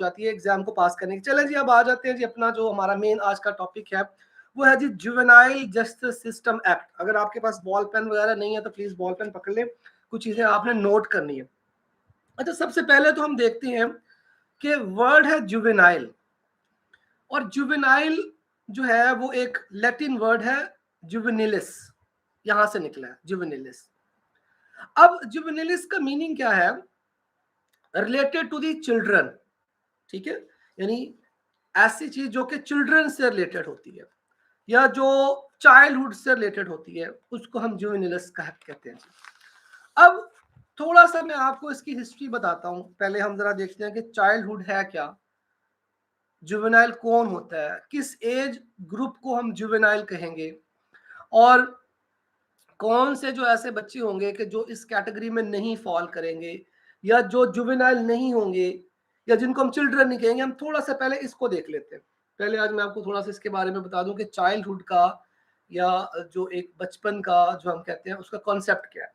जाती है एग्जाम को पास करने की। चले जी, अब आ जाते हैं जी अपना जो हमारा मेन आज का टॉपिक है, वो है जी जुवेनाइल जस्टिस सिस्टम एक्ट। अगर आपके पास बॉल पेन वगैरह नहीं है तो प्लीज बॉल पेन पकड़ लें, कुछ चीजें आपने नोट करनी है। अच्छा, सबसे पहले तो हम देखते हैं कि वर्ड है जुवेनाइल, और जुवेनाइल जो है वो एक लैटिन वर्ड है जुवेनिलिस, यहां से निकला है जुवेनिलिस। अब जुवेनिलिस का मीनिंग क्या है? रिलेटेड टू दी चिल्ड्रन, ठीक है, यानी ऐसी चीज जो कि चिल्ड्रन से रिलेटेड होती है या जो चाइल्डहुड से रिलेटेड होती है, उसको हम जुवेनिलिस कहते हैं। अब थोड़ा सा मैं आपको इसकी हिस्ट्री बताता हूं। पहले हम जरा देखते हैं कि चाइल्डहुड है क्या, जुवेनाइल कौन होता है, किस एज ग्रुप को हम जुवेनाइल कहेंगे, और कौन से जो ऐसे बच्चे होंगे कि जो इस कैटेगरी में नहीं फॉल करेंगे, या जो जुवेनाइल नहीं होंगे, या जिनको हम चिल्ड्रन नहीं कहेंगे। हम थोड़ा सा पहले इसको देख लेते हैं। पहले आज मैं आपको थोड़ा सा इसके बारे में बता दूं कि चाइल्डहुड का या जो एक बचपन का जो हम कहते हैं उसका कॉन्सेप्ट क्या है।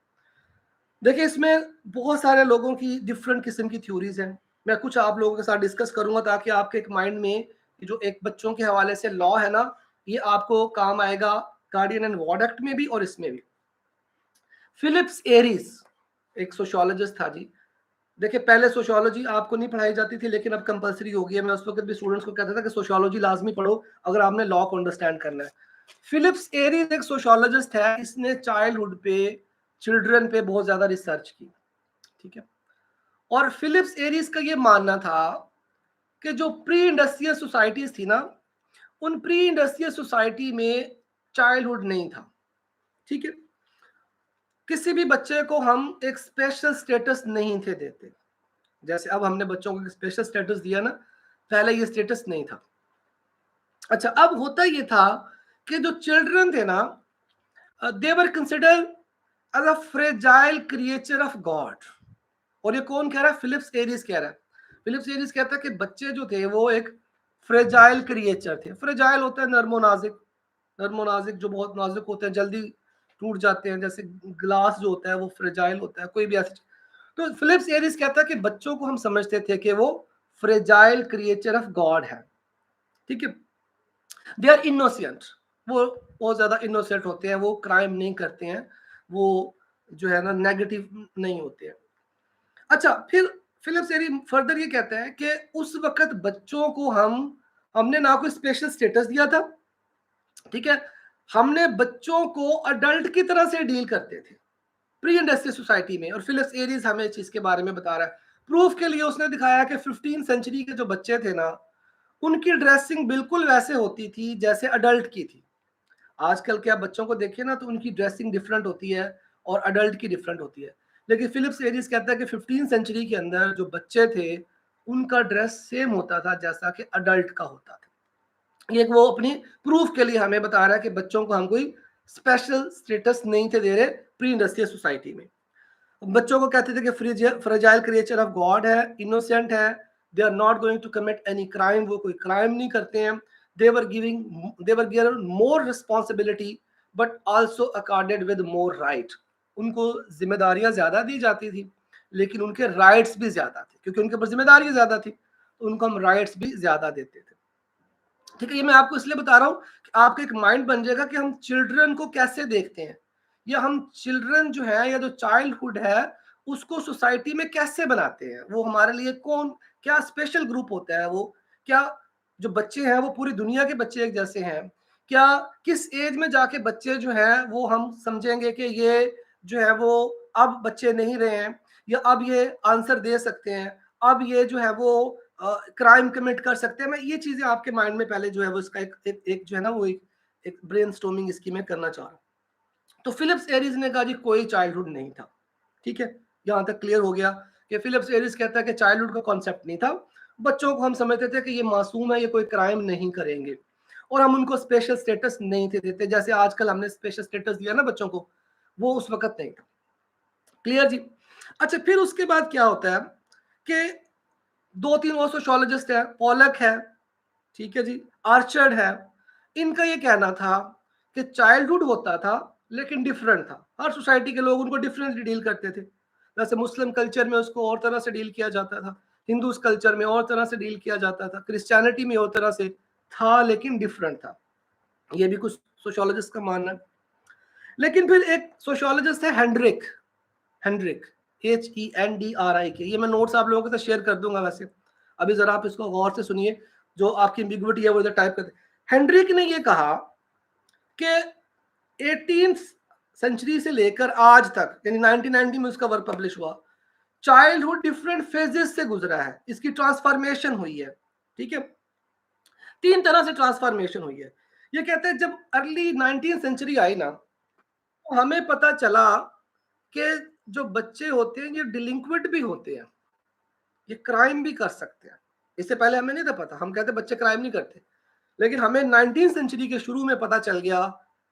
देखिए, इसमें बहुत सारे लोगों की डिफरेंट किस्म की थ्योरीज हैं। मैं कुछ आप लोगों के साथ डिस्कस करूंगा ताकि आपके एक माइंड में जो एक बच्चों के हवाले से लॉ है ना, ये आपको काम आएगा गार्डियन एंड वार्ड एक्ट में भी और इसमें भी। फिलिप्स एरिस एक सोशियोलॉजिस्ट था जी। देखिए, पहले सोशियोलॉजी आपको नहीं पढ़ाई जाती थी, लेकिन अब कंपलसरी हो गई है। मैं उस वक्त भी स्टूडेंट्स को कहता था कि सोशियोलॉजी लाजमी पढ़ो अगर आपने लॉ को अंडरस्टैंड करना है। फिलिप्स एरिस एक सोशियोलॉजिस्ट है, इसने चाइल्डहुड पे, चिल्ड्रन पे बहुत ज्यादा रिसर्च की, ठीक है। और फिलिप्स एरिस का ये मानना था कि जो प्री इंडस्ट्रियल सोसाइटीज थी ना, उन प्री इंडस्ट्रियल सोसाइटी में चाइल्डहुड नहीं था, ठीक है। किसी भी बच्चे को हम एक स्पेशल स्टेटस नहीं थे देते, जैसे अब हमने बच्चों को स्पेशल स्टेटस दिया ना, पहले ये स्टेटस नहीं था। अच्छा, अब होता ये था कि जो चिल्ड्रन थे ना, they were considered as a fragile creature of God. और ये कौन कह रहा है? फिलिप्स एरिस कह रहा है। फिलिप्स एरिस कहता है कि बच्चे जो थे वो एक फ्रेजाइल क्रिएचर थे। फ्रेजाइल होता है नर्मो नाजुक, नर्मो नाजुक जो बहुत नाजुक होते हैं, जल्दी टूट जाते हैं, जैसे ग्लास जो होता है वो फ्रेजाइल होता है, कोई भी ऐसी। तो फिलिप्स एरिस कहता है कि बच्चों को हम समझते थे कि वो फ्रेजाइल क्रिएचर ऑफ गॉड है, ठीक है। दे आर इनोसेंट, वो बहुत ज्यादा इनोसेंट होते हैं, वो क्राइम नहीं करते हैं, वो जो है ना नेगेटिव नहीं होते हैं। अच्छा, फिर फिलिप्स एरी फर्दर ये कहता है कि उस वक्त बच्चों को हमने ना कोई स्पेशल स्टेटस दिया था, ठीक है। हमने बच्चों को अडल्ट की तरह से डील करते थे प्री इंडस्ट्रियल सोसाइटी में। और फिलिप्स एरीज हमें इस चीज के बारे में बता रहा है। प्रूफ के लिए उसने दिखाया कि 15 सेंचुरी के जो बच्चे थे ना, उनकी ड्रेसिंग बिल्कुल वैसे होती थी जैसे अडल्ट की थी। आजकल के आप बच्चों को देखिए ना, तो उनकी ड्रेसिंग डिफरेंट होती है और अडल्ट की डिफरेंट होती है। लेकिन फिलिप्स एरिस कहता है कि 15 सेंचुरी के अंदर जो बच्चे थे, उनका ड्रेस सेम होता था जैसा कि अडल्ट का होता था। ये वो अपनी प्रूफ के लिए हमें बता रहा है कि बच्चों को हम कोई स्पेशल स्टेटस नहीं थे दे रहे प्री इंडस्ट्रियल सोसाइटी में। बच्चों को कहते थे कि फ्रेजाइल क्रिएचर ऑफ गॉड है, इनोसेंट है, they are not going to commit any crime, वो कोई क्राइम नहीं करते हैं। they were given more responsibility but also accorded with more right। उनको जिम्मेदारियां ज्यादा दी जाती थी, लेकिन उनके राइट्स भी ज्यादा थे, क्योंकि उनके ऊपर जिम्मेदारियां ज्यादा थी, तो उनको हम राइट्स भी ज्यादा देते थे, ठीक है। ये मैं आपको इसलिए बता रहा हूँ कि आपका एक माइंड बन जाएगा कि हम चिल्ड्रन को कैसे देखते हैं, या हम चिल्ड्रन जो है या जो चाइल्डहुड है उसको सोसाइटी में कैसे बनाते हैं। वो हमारे लिए कौन, क्या स्पेशल ग्रुप होता है वो, क्या जो बच्चे हैं वो पूरी दुनिया के बच्चे एक जैसे हैं, क्या किस एज में जाके बच्चे जो हैं वो हम समझेंगे कि ये जो है वो अब बच्चे नहीं रहे हैं, या अब ये आंसर दे सकते हैं, अब ये जो है वो क्राइम कमिट कर सकते हैं। मैं ये चीजें आपके माइंड में पहले जो है वो इसका एक जो है ना वो एक ब्रेन स्टॉर्मिंग इसकी मैं करना चाह रहा हूँ। तो फिलिप्स एरिस ने कहा जी कोई चाइल्डहुड नहीं था, ठीक है। यहां तक क्लियर हो गया कि फिलिप्स एरिस कहता है कि चाइल्डहुड का कॉन्सेप्ट नहीं था। बच्चों को हम समझते थे कि ये मासूम है, ये कोई क्राइम नहीं करेंगे, और हम उनको स्पेशल स्टेटस नहीं थे देते जैसे आजकल हमने स्पेशल स्टेटस दिया ना बच्चों को, वो उस वक्त नहीं था। क्लियर जी। अच्छा, फिर उसके बाद क्या होता है कि दो तीन और सोशियोलॉजिस्ट है, पॉलक है, ठीक है जी, आर्चर्ड है। इनका ये कहना था कि चाइल्डहुड होता था लेकिन डिफरेंट था, हर सोसाइटी के लोग उनको डिफरेंटली डील करते थे। जैसे मुस्लिम कल्चर में उसको और तरह से डील किया जाता था, हिंदू कल्चर में और तरह से डील किया जाता था, क्रिश्चियनिटी में और तरह से था, लेकिन डिफरेंट था। ये भी कुछ सोशियोलॉजिस्ट का मानना है। लेकिन फिर एक सोशियोलॉजिस्ट है हेंड्रिक, हेंड्रिक HENDRIK, ये मैं नोट्स आप लोगों के साथ शेयर कर दूंगा। वैसे अभी जरा आप इसको गौर से सुनिए, जो आपकी एम्बिग्विटी है वो इधर टाइप कर। हेंड्रिक ने ये कहा कि 18th सेंचुरी से लेकर आज तक, यानी 1990 में उसका वर्क पब्लिश हुआ, चाइल्डहुड डिफरेंट फेजेस से गुजरा है, इसकी ट्रांसफॉर्मेशन हुई है। ठीक है, 3 तरह से ट्रांसफॉर्मेशन हुई है। ये कहते हैं जब अर्ली 19th सेंचुरी आई ना, तो हमें पता चला कि जो बच्चे होते हैं ये डिलिंक्वेंट भी होते हैं, ये क्राइम भी कर सकते हैं। इससे पहले हमें नहीं था पता, हम कहते बच्चे क्राइम नहीं करते, लेकिन हमें 19th सेंचुरी के शुरू में पता चल गया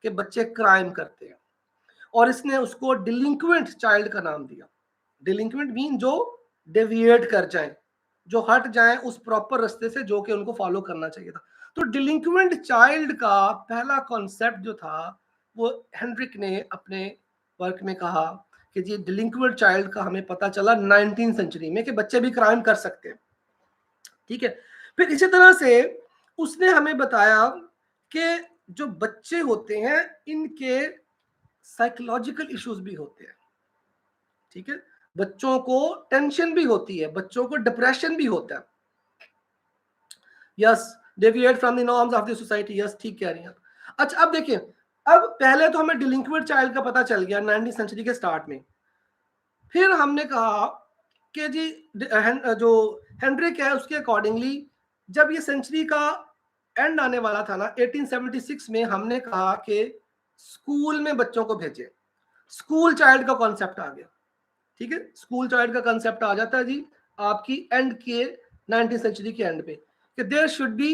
कि बच्चे क्राइम करते हैं, और इसने उसको डिलिंक्वेंट चाइल्ड का नाम दिया। डिलिंक्वेंट मीन जो डेविएट कर जाए, जो हट जाए उस प्रॉपर रास्ते से जो कि उनको फॉलो करना चाहिए था। तो डिलिंक्वेंट चाइल्ड का पहला कॉन्सेप्ट जो था वो हेनरिक ने अपने वर्क में कहा कि जी डिलिंक्वेंट चाइल्ड का हमें पता चला 19th सेंचुरी में कि बच्चे भी क्राइम कर सकते हैं। ठीक है, फिर इसी तरह से उसने हमें बताया कि जो बच्चे होते हैं इनके साइकोलॉजिकल इश्यूज भी होते हैं। ठीक है, बच्चों को टेंशन भी होती है, बच्चों को डिप्रेशन भी होता है। Yes, deviate from the norms of the society, yes ठीक कह रही हैं आप। अच्छा अब देखिए, अब पहले तो हमें डिलिंक्वेंट चाइल्ड का पता चल गया 19th सेंचुरी के स्टार्ट में। फिर हमने कहा कि जी जो हेनरिक है उसके अकॉर्डिंगली जब ये सेंचुरी का एंड आने वाला था ना 1876 में, हमने कहा कि स्कूल में बच्चों को भेजें, स्कूल चाइल्ड का कॉन्सेप्ट आ गया। ठीक है, स्कूल चाइल्ड का कंसेप्ट आ जाता है जी आपकी एंड के 19th सेंचुरी के एंड पे, कि there should be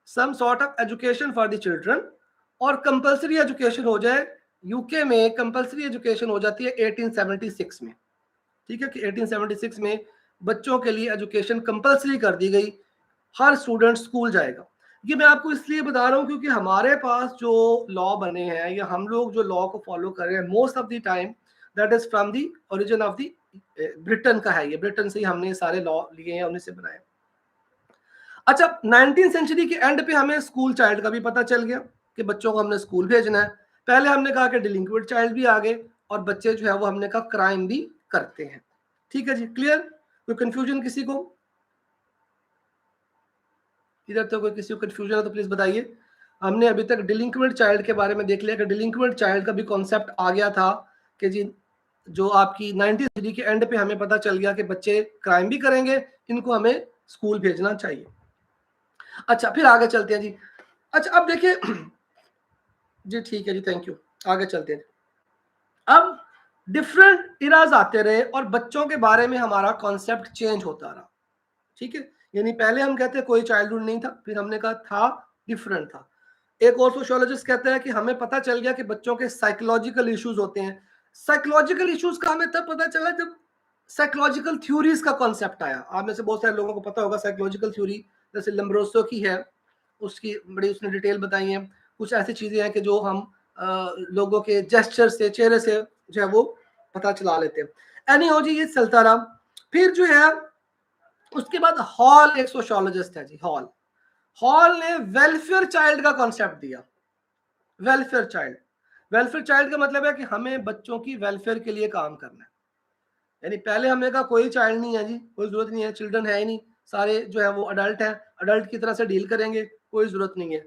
some sort of education for the children, और कंपलसरी एजुकेशन हो जाए। यूके में कंपलसरी एजुकेशन हो जाती है 1876 में। ठीक है, कि 1876 में बच्चों के लिए एजुकेशन कंपलसरी कर दी गई, हर स्टूडेंट स्कूल जाएगा। ये मैं आपको इसलिए बता रहा हूँ क्योंकि हमारे पास जो लॉ बने हैं या हम लोग जो लॉ को फॉलो कर रहे हैं most of the time that is from the origin of the Britain का है। ये ब्रिटेन से ही हमने सारे लॉ लिए हैं, उन्हीं से बनाए। अच्छा, 19th सेंचुरी के एंड पे हमें स्कूल चाइल्ड का भी पता चल गया कि बच्चों को हमने स्कूल भेजना है। पहले हमने कहा कि डिलिंक्वेंट चाइल्ड भी आ गए, और बच्चे जो है वो हमने कहा क्राइम भी करते हैं। ठीक है जी, क्लियर? कोई कंफ्यूजन किसी को? इधर तो कोई किसी को कंफ्यूजन है तो प्लीज बताइए। हमने अभी तक डिलिंक्वेंट चाइल्ड के बारे में देख लिया कि डिलिंक्वेंट चाइल्ड का भी कॉन्सेप्ट आ गया था कि जी जो आपकी 19th सेंचुरी के एंड पे हमें पता चल गया कि बच्चे क्राइम भी करेंगे, इनको हमें स्कूल भेजना चाहिए। अच्छा, फिर आगे चलते हैं जी। अच्छा अब देखिए जी, ठीक है जी, थैंक यू। आगे चलते हैं। अब डिफरेंट इराज आते रहे और बच्चों के बारे में हमारा कॉन्सेप्ट चेंज होता रहा। ठीक है, यानी पहले हम कहते कोई चाइल्डहुड नहीं था, फिर हमने कहा था, डिफरेंट था। एक और सोशियोलॉजिस्ट कहते हैं कि हमें पता चल गया कि बच्चों के साइकोलॉजिकल इश्यूज होते हैं। साइकोलॉजिकल इश्यूज का हमें तब पता चला जब साइकोलॉजिकल थ्योरीज का कॉन्सेप्ट आया। आप में से बहुत सारे लोगों को पता होगा साइकोलॉजिकल थ्योरी, जैसे लम्ब्रोसो की है, उसकी बड़ी उसने डिटेल बताई है। कुछ ऐसी चीजें हैं कि जो हम लोगों के जेस्चर से, चेहरे से जो है वो पता चला लेते हैं। एनी हो जी, ये चलता रहा। फिर जो है उसके बाद हॉल एक सोशियोलॉजिस्ट है जी, हॉल। हॉल ने वेलफेयर चाइल्ड का कॉन्सेप्ट दिया। वेलफेयर चाइल्ड, वेलफेयर चाइल्ड का मतलब है कि हमें बच्चों की वेलफेयर के लिए काम करना है। यानी पहले हमने कहा कोई चाइल्ड नहीं है जी, कोई जरूरत नहीं है, चिल्ड्रन है ही नहीं, सारे जो है वो अडल्ट हैं, अडल्ट की तरह से डील करेंगे, कोई जरूरत नहीं है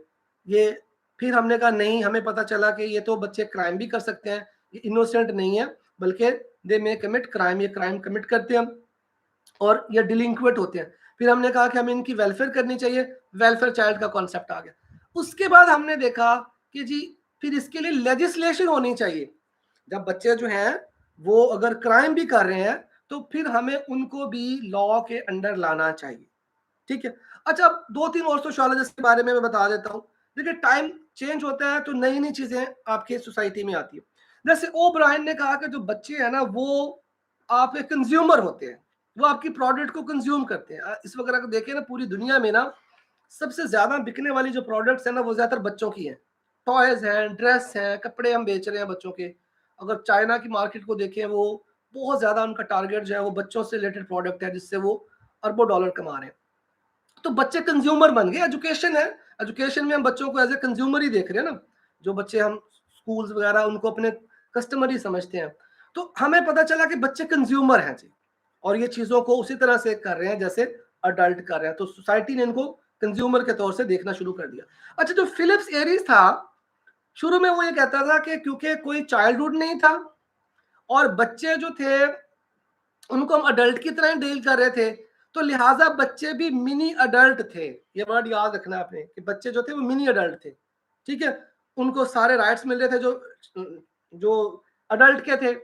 ये। फिर हमने कहा नहीं, हमें पता चला कि ये तो बच्चे क्राइम भी कर सकते हैं, ये इनोसेंट नहीं है, बल्कि दे मे कमिट क्राइम, ये क्राइम कमिट करते हैं और ये डिलिंक्वेंट होते हैं। फिर हमने कहा कि हमें इनकी वेलफेयर करनी चाहिए, वेलफेयर चाइल्ड का कॉन्सेप्ट आ गया। उसके बाद हमने देखा कि जी फिर इसके लिए लेजिस्लेशन होनी चाहिए। जब बच्चे जो हैं वो अगर क्राइम भी कर रहे हैं तो फिर हमें उनको भी लॉ के अंडर लाना चाहिए। ठीक है, अच्छा अब 2-3 और सोशियोलॉजिस्ट के बारे में मैं बता देता हूँ। देखिए टाइम चेंज होता है तो नई नई चीजें आपके सोसाइटी में आती है। जैसे ओ ब्रायन ने कहा कि जो बच्चे हैं ना वो आपके कंज्यूमर होते हैं, वो आपकी प्रोडक्ट को कंज्यूम करते हैं। इस वक्त अगर देखें ना पूरी दुनिया में ना सबसे ज्यादा बिकने वाली जो प्रोडक्ट्स है ना वो ज्यादातर बच्चों की हैं। टॉयज हैं, ड्रेस हैं, कपड़े हम बेच रहे हैं बच्चों के। अगर चाइना की मार्केट को देखें वो बहुत ज्यादा उनका टारगेट जो है वो बच्चों से रिलेटेड प्रोडक्ट है, जिससे वो अरबों डॉलर कमा रहे हैं। तो बच्चे कंज्यूमर बन गए। एजुकेशन है, एजुकेशन में हम बच्चों को एज ए कंज्यूमर ही देख रहे हैं ना। जो बच्चे हम स्कूल्स वगैरह उनको अपने कस्टमर ही समझते हैं। तो हमें पता चला कि बच्चे कंज्यूमर हैं जी, और ये चीजों को उसी तरह से कर रहे हैं जैसे अडल्ट कर रहे हैं। तो सोसाइटी ने इनको कंज्यूमर के तौर से देखना शुरू कर दिया। अच्छा, जो फिलिप्स एरिस था, शुरू में वो ये कहता था कि क्योंकि कोई चाइल्डहुड नहीं था और बच्चे जो थे उनको हम अडल्ट की तरह डील कर रहे थे, तो लिहाजा बच्चे भी मिनी अडल्ट थे। ये वर्ड याद रखना आपने कि बच्चे जो थे वो मिनी अडल्ट थे। ठीक है, उनको सारे राइट्स मिल रहे थे जो जो अडल्ट के थे,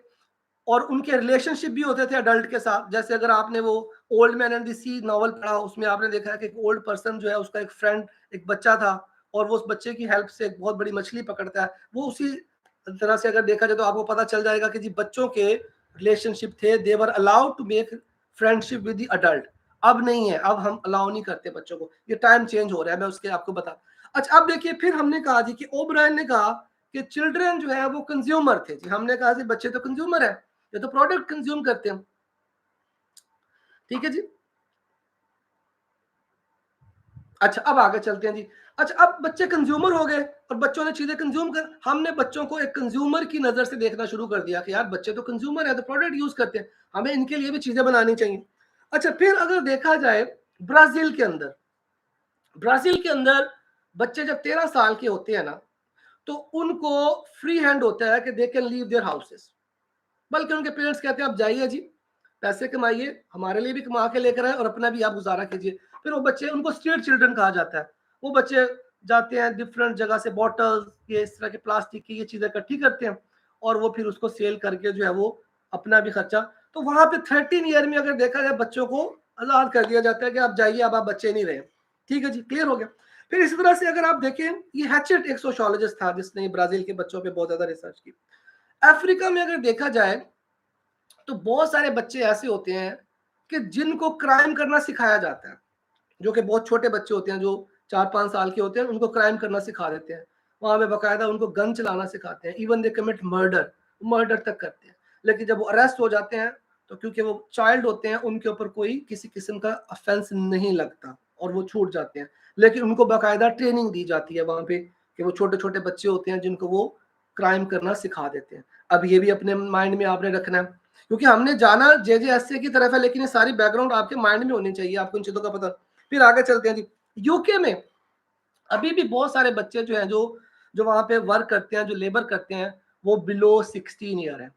और उनके रिलेशनशिप भी होते थे अडल्ट के साथ। जैसे अगर आपने वो Old Man and the Sea novel पढ़ा, उसमें आपने देखा है कि एक ओल्ड पर्सन जो है उसका एक फ्रेंड, एक बच्चा था, और वो उस बच्चे की हेल्प से एक बहुत बड़ी मछली पकड़ता है। वो उसी तरह से अगर देखा जाए तो आपको पता चल जाएगा कि जी बच्चों के रिलेशनशिप थे, they were allowed to make friendship with the adult. अब नहीं है, अब हम अलाउ नहीं करते बच्चों को, ये टाइम चेंज हो रहा है, मैं उसके आपको बता। अच्छा, अब देखिए फिर हमने कहा जी कि ओब्रायन ने कहा कि चिल्ड्रन जो है वो कंज्यूमर थे जी। हमने कहा जी बच्चे तो कंज्यूमर है, ये तो प्रोडक्ट कंज्यूम करते हैं। ठीक है जी। अच्छा, अब आगे चलते हैं जी। अच्छा, अब बच्चे कंज्यूमर हो गए और बच्चों ने चीजें कंज्यूम कर, हमने बच्चों को एक कंज्यूमर की नजर से देखना शुरू कर दिया कि यार बच्चे तो कंज्यूमर है, तो प्रोडक्ट यूज करते हैं, हमें इनके लिए भी चीजें बनानी चाहिए। अच्छा, फिर अगर देखा जाए ब्राजील के अंदर, ब्राजील के अंदर बच्चे जब 13 साल के होते हैं ना, तो उनको फ्री हैंड होता है कि they can leave their houses. बल्कि उनके पेरेंट्स कहते हैं आप जाइए जी, पैसे कमाइए, हमारे लिए भी कमा के लेकर आए और अपना भी आप गुजारा कीजिए। फिर वो बच्चे, उनको स्ट्रीट चिल्ड्रन कहा जाता है, वो बच्चे जाते हैं डिफरेंट जगह से बॉटल्स, ये इस तरह के प्लास्टिक की ये चीजें इकट्ठी करते हैं, और वो फिर उसको सेल करके जो है वो अपना भी खर्चा। तो वहां पे 13 ईयर में अगर देखा जाए बच्चों को आजाद कर दिया जाता है कि आप जाइए, अब आप बच्चे नहीं रहे। ठीक है जी, क्लियर हो गया। फिर इसी तरह से अगर आप देखें, ये हैचेट एक सोशियोलॉजिस्ट था जिसने ब्राजील के बच्चों पे बहुत ज्यादा रिसर्च की। अफ्रीका में अगर देखा जाए तो बहुत सारे बच्चे ऐसे होते हैं कि जिनको क्राइम करना सिखाया जाता है, जो कि बहुत छोटे बच्चे होते हैं, जो 4-5 साल के होते हैं, उनको क्राइम करना सिखा देते हैं। वहां पे बाकायदा उनको गन चलाना सिखाते हैं, even they commit murder, murder तक करते हैं। लेकिन जब वो अरेस्ट हो जाते हैं तो क्योंकि वो चाइल्ड होते हैं, उनके ऊपर कोई किसी किस्म का ऑफेंस नहीं लगता और वो छूट जाते हैं। लेकिन उनको बाकायदा ट्रेनिंग दी जाती है वहां पे कि वो छोटे छोटे बच्चे होते हैं जिनको वो क्राइम करना सिखा देते हैं। अब ये भी अपने माइंड में आपने रखना है, क्योंकि हमने जाना JJSA की तरफ है, लेकिन ये सारी बैकग्राउंड आपके माइंड में होनी चाहिए, आपको इन चीजों का पता। फिर आगे चलते हैं जी। यूके में अभी भी बहुत सारे बच्चे जो हैं, जो जो वहां पे वर्क करते हैं, जो लेबर करते हैं, वो बिलो 16 ईयर है।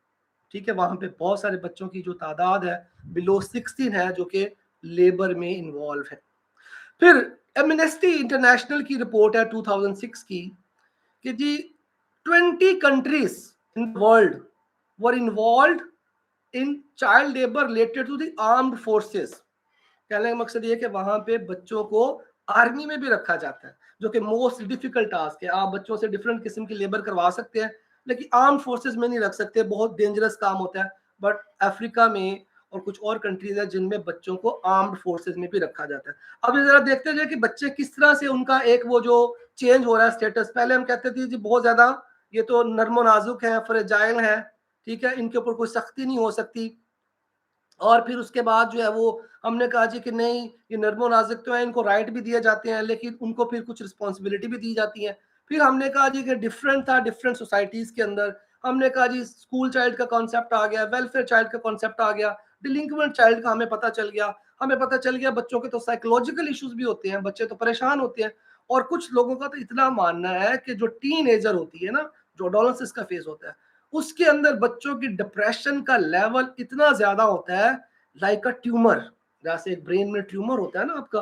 ठीक है, वहां पे बहुत सारे बच्चों की जो तादाद है बिलो 16 है, जो कि लेबर में इन्वॉल्व है। फिर एमनेस्टी इंटरनेशनल की रिपोर्ट है 2006 की कि G 20 countries in world were involve in child labour related to the armed forces. कहने का मकसद ये है कि वहां पे बच्चों को आर्मी में भी रखा जाता है, जो कि मोस्ट डिफिकल्ट टास्क है। आप बच्चों से डिफरेंट किस्म की लेबर करवा सकते हैं, लेकिन आर्म फोर्सेस में नहीं रख सकते, बहुत डेंजरस काम होता है। बट अफ्रीका में और कुछ और कंट्रीज है जिनमें बच्चों को आर्म्ड फोर्सेस में भी रखा जाता है। अब जरा देखते हैं कि बच्चे किस तरह से उनका एक वो जो चेंज हो रहा है स्टेटस। पहले हम कहते थे जी बहुत ज्यादा ये तो नर्मो नाजुक है, फ्रेजाइल है, ठीक है, इनके ऊपर कोई सख्ती नहीं हो सकती। और फिर उसके बाद जो है वो हमने कहा जी कि नहीं, ये नर्मो नाजुक तो है, इनको राइट भी दिए जाते हैं, लेकिन उनको फिर कुछ रिस्पॉन्सिबिलिटी भी दी जाती है। फिर हमने कहा जी कि डिफरेंट था डिफरेंट सोसाइटीज के अंदर। हमने कहा जी स्कूल चाइल्ड का कॉन्सेप्ट आ गया, वेलफेयर चाइल्ड का कॉन्सेप्ट आ गया, डिलिंक्वेंट चाइल्ड का हमें पता चल गया। हमें पता चल गया बच्चों के तो साइकोलॉजिकल इश्यूज भी होते हैं, बच्चे तो परेशान होते हैं। और कुछ लोगों का तो इतना मानना है कि जो टीन एजर होती है ना, जो एडोलेसेंस का फेज होता है, उसके अंदर बच्चों की डिप्रेशन का लेवल इतना ज्यादा होता है, लाइक अ ट्यूमर। जैसे एक ब्रेन में ट्यूमर होता है ना आपका,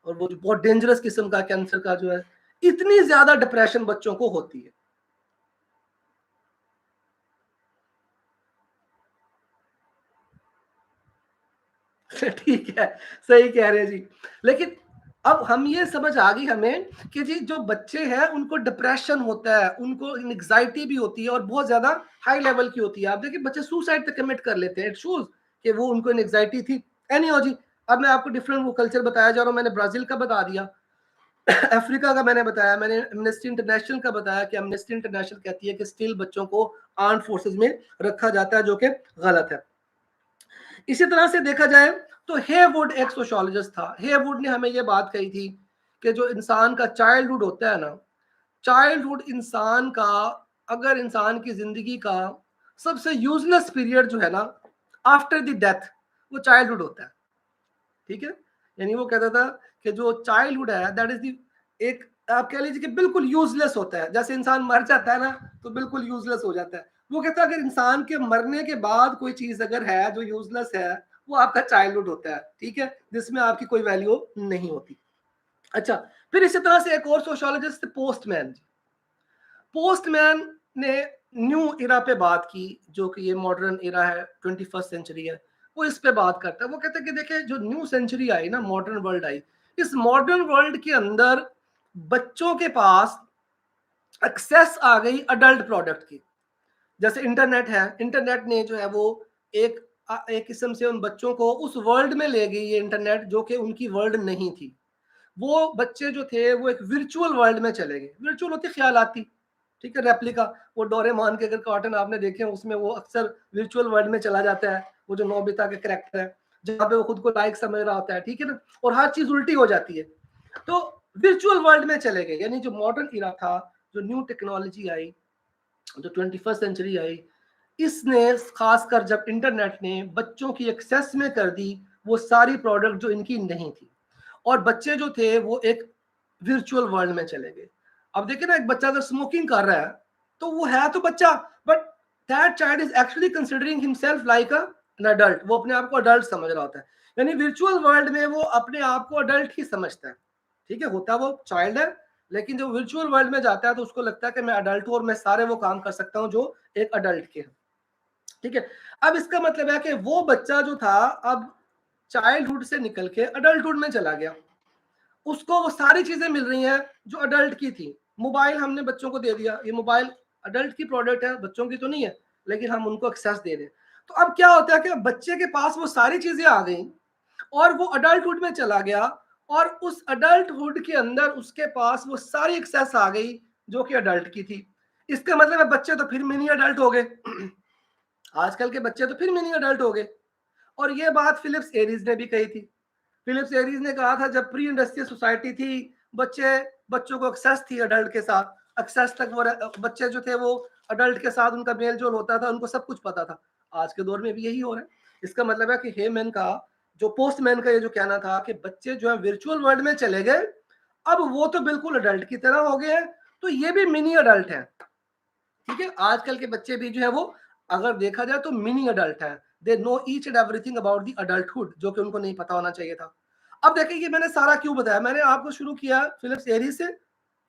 और वो जो बहुत डेंजरस किस्म का कैंसर का जो है, इतनी ज्यादा डिप्रेशन बच्चों को होती है। ठीक है, सही कह रहे हैं जी। लेकिन अब हम ये समझ आ गई हमें कि जी जो बच्चे हैं उनको डिप्रेशन होता है, उनको एंग्जाइटी भी होती है, और बहुत ज्यादा हाई लेवल की होती है। आप देखिए बच्चे सुसाइड तक कमिट कर लेते हैं, इट शोज कि वो उनको एंग्जाइटी थी। एनीहो जी, अब मैं आपको डिफरेंट वो कल्चर बताया जा रहा हूँ। मैंने ब्राजील का बता दिया, अफ्रीका का मैंने बताया, मैंने एमनेस्टी इंटरनेशनल का बताया कि एमनेस्टी इंटरनेशनल कहती है कि स्टिल बच्चों को आर्म्ड फोर्सेस में रखा जाता है, जो कि गलत है। इसी तरह से देखा जाए तो हेवुड एक सोशियोलॉजिस्ट था, हेवुड ने हमें ये बात कही थी कि जो इंसान का चाइल्डहुड होता है ना, चाइल्डहुड इंसान का, अगर इंसान की जिंदगी का सबसे यूजलेस पीरियड जो है ना आफ्टर द डेथ, वो चाइल्डहुड होता है। ठीक है, यानी वो कहता था कि जो चाइल्डहुड है दैट इज द, एक आप कह लीजिए कि बिल्कुल यूजलेस होता है, जैसे इंसान मर जाता है ना तो बिल्कुल यूजलेस हो जाता है। वो कहता है अगर इंसान के मरने के बाद कोई चीज अगर है जो यूजलेस है, वो आपका चाइल्डहुड होता है। ठीक है, जिसमें आपकी कोई वैल्यू नहीं होती। अच्छा, फिर इसी तरह से एक और सोशियोलॉजिस्ट पोस्टमैन। पोस्टमैन ने न्यू इरा पे बात की, जो कि ये मॉडर्न इरा है, 21st सेंचुरी है, वो इस पे बात करता है। वो कहता है कि देखिए जो न्यू सेंचुरी आई ना, मॉडर्न वर्ल्ड आई, इस मॉडर्न वर्ल्ड के अंदर बच्चों के पास एक्सेस आ गई अडल्ट प्रोडक्ट की। जैसे इंटरनेट है, इंटरनेट ने जो है वो एक एक किस्म से उन बच्चों को उस वर्ल्ड में ले गई, ये इंटरनेट, जो कि उनकी वर्ल्ड नहीं थी। वो बच्चे जो थे वो एक विर्चुअल वर्ल्ड में चले गए। विर्चुअल होती ख्यालाती, ठीक है, रेप्लिका। वो डोरेमोन के अगर कार्टून आपने देखे हैं, उसमें वो अक्सर विर्चुअल वर्ल्ड में चला जाता है, वो जो नोबिता के कैरेक्टर है, जहाँ पे वो खुद को लाइक समझ रहा होता है, ठीक है ना, और हर चीज उल्टी हो जाती है। तो विर्चुअल वर्ल्ड में चले गए, यानी जो मॉडर्न इरा था, जो न्यू टेक्नोलॉजी आई, जो 21st सेंचुरी आई, इसने खासकर जब इंटरनेट ने बच्चों की एक्सेस में कर दी वो सारी प्रोडक्ट जो इनकी नहीं थी, और बच्चे जो थे वो एक विर्चुअल वर्ल्ड में चले गए। अब देखिए ना, एक बच्चा अगर स्मोकिंग कर रहा है तो वो है तो बच्चा, but that child is actually considering himself like an adult. वो अपने आप को अडल्ट समझ रहा होता है, यानी विर्चुअल वर्ल्ड में वो अपने आप को अडल्ट ही समझता है। ठीक है, होता वो चाइल्ड है, लेकिन जब वर्चुअल वर्ल्ड में जाता है तो उसको लगता है कि मैं अडल्ट हूं और मैं सारे वो काम कर सकता हूं जो एक अडल्ट के हैं। ठीक है, अब इसका मतलब है कि वो बच्चा जो था अब चाइल्डहुड से निकल के अडल्टहुड में चला गया, उसको वो सारी चीजें मिल रही हैं जो अडल्ट की थी। मोबाइल हमने बच्चों को दे दिया, ये मोबाइल अडल्ट की प्रोडक्ट है, बच्चों की तो नहीं है, लेकिन हम उनको एक्सेस दे रहे हैं। तो अब क्या होता है कि बच्चे के पास वो सारी चीजें आ गई और वो अडल्टहुड में चला गया, और उस अडल्टहुड के अंदर उसके पास वो सारी एक्सेस आ गई जो कि अडल्ट की थी। इसका मतलब है बच्चे तो फिर मिनी अडल्ट हो गए। आजकल के बच्चे तो फिर मिनी अडल्ट हो गए। और ये बात फिलिप्स एरीज ने भी कही थी। फिलिप्स एरीज ने कहा था जब प्री इंडस्ट्रियल सोसाइटी थी, बच्चों को एक्सेस थी अडल्ट के साथ, एक्सेस तक वो बच्चे जो थे वो अडल्ट के साथ उनका मेल जोल होता था, उनको सब कुछ पता था। आज के दौर में भी यही हो रहा है। इसका मतलब है कि हेमैन का, जो पोस्टमैन का ये जो कहना था कि बच्चे जो है वर्चुअल वर्ल्ड में चले गए, अब वो तो बिल्कुल अडल्ट की तरह हो गए हैं, तो ये भी मिनी अडल्ट है। ठीक है, आजकल के बच्चे भी जो है वो, अगर देखा जाए तो मिनी अडल्ट है। They know each and everything about the adulthood, जो कि उनको नहीं पता होना चाहिए था। अब देखिए ये मैंने सारा क्यों बताया, मैंने आपको शुरू किया फिलिप्स एरी से,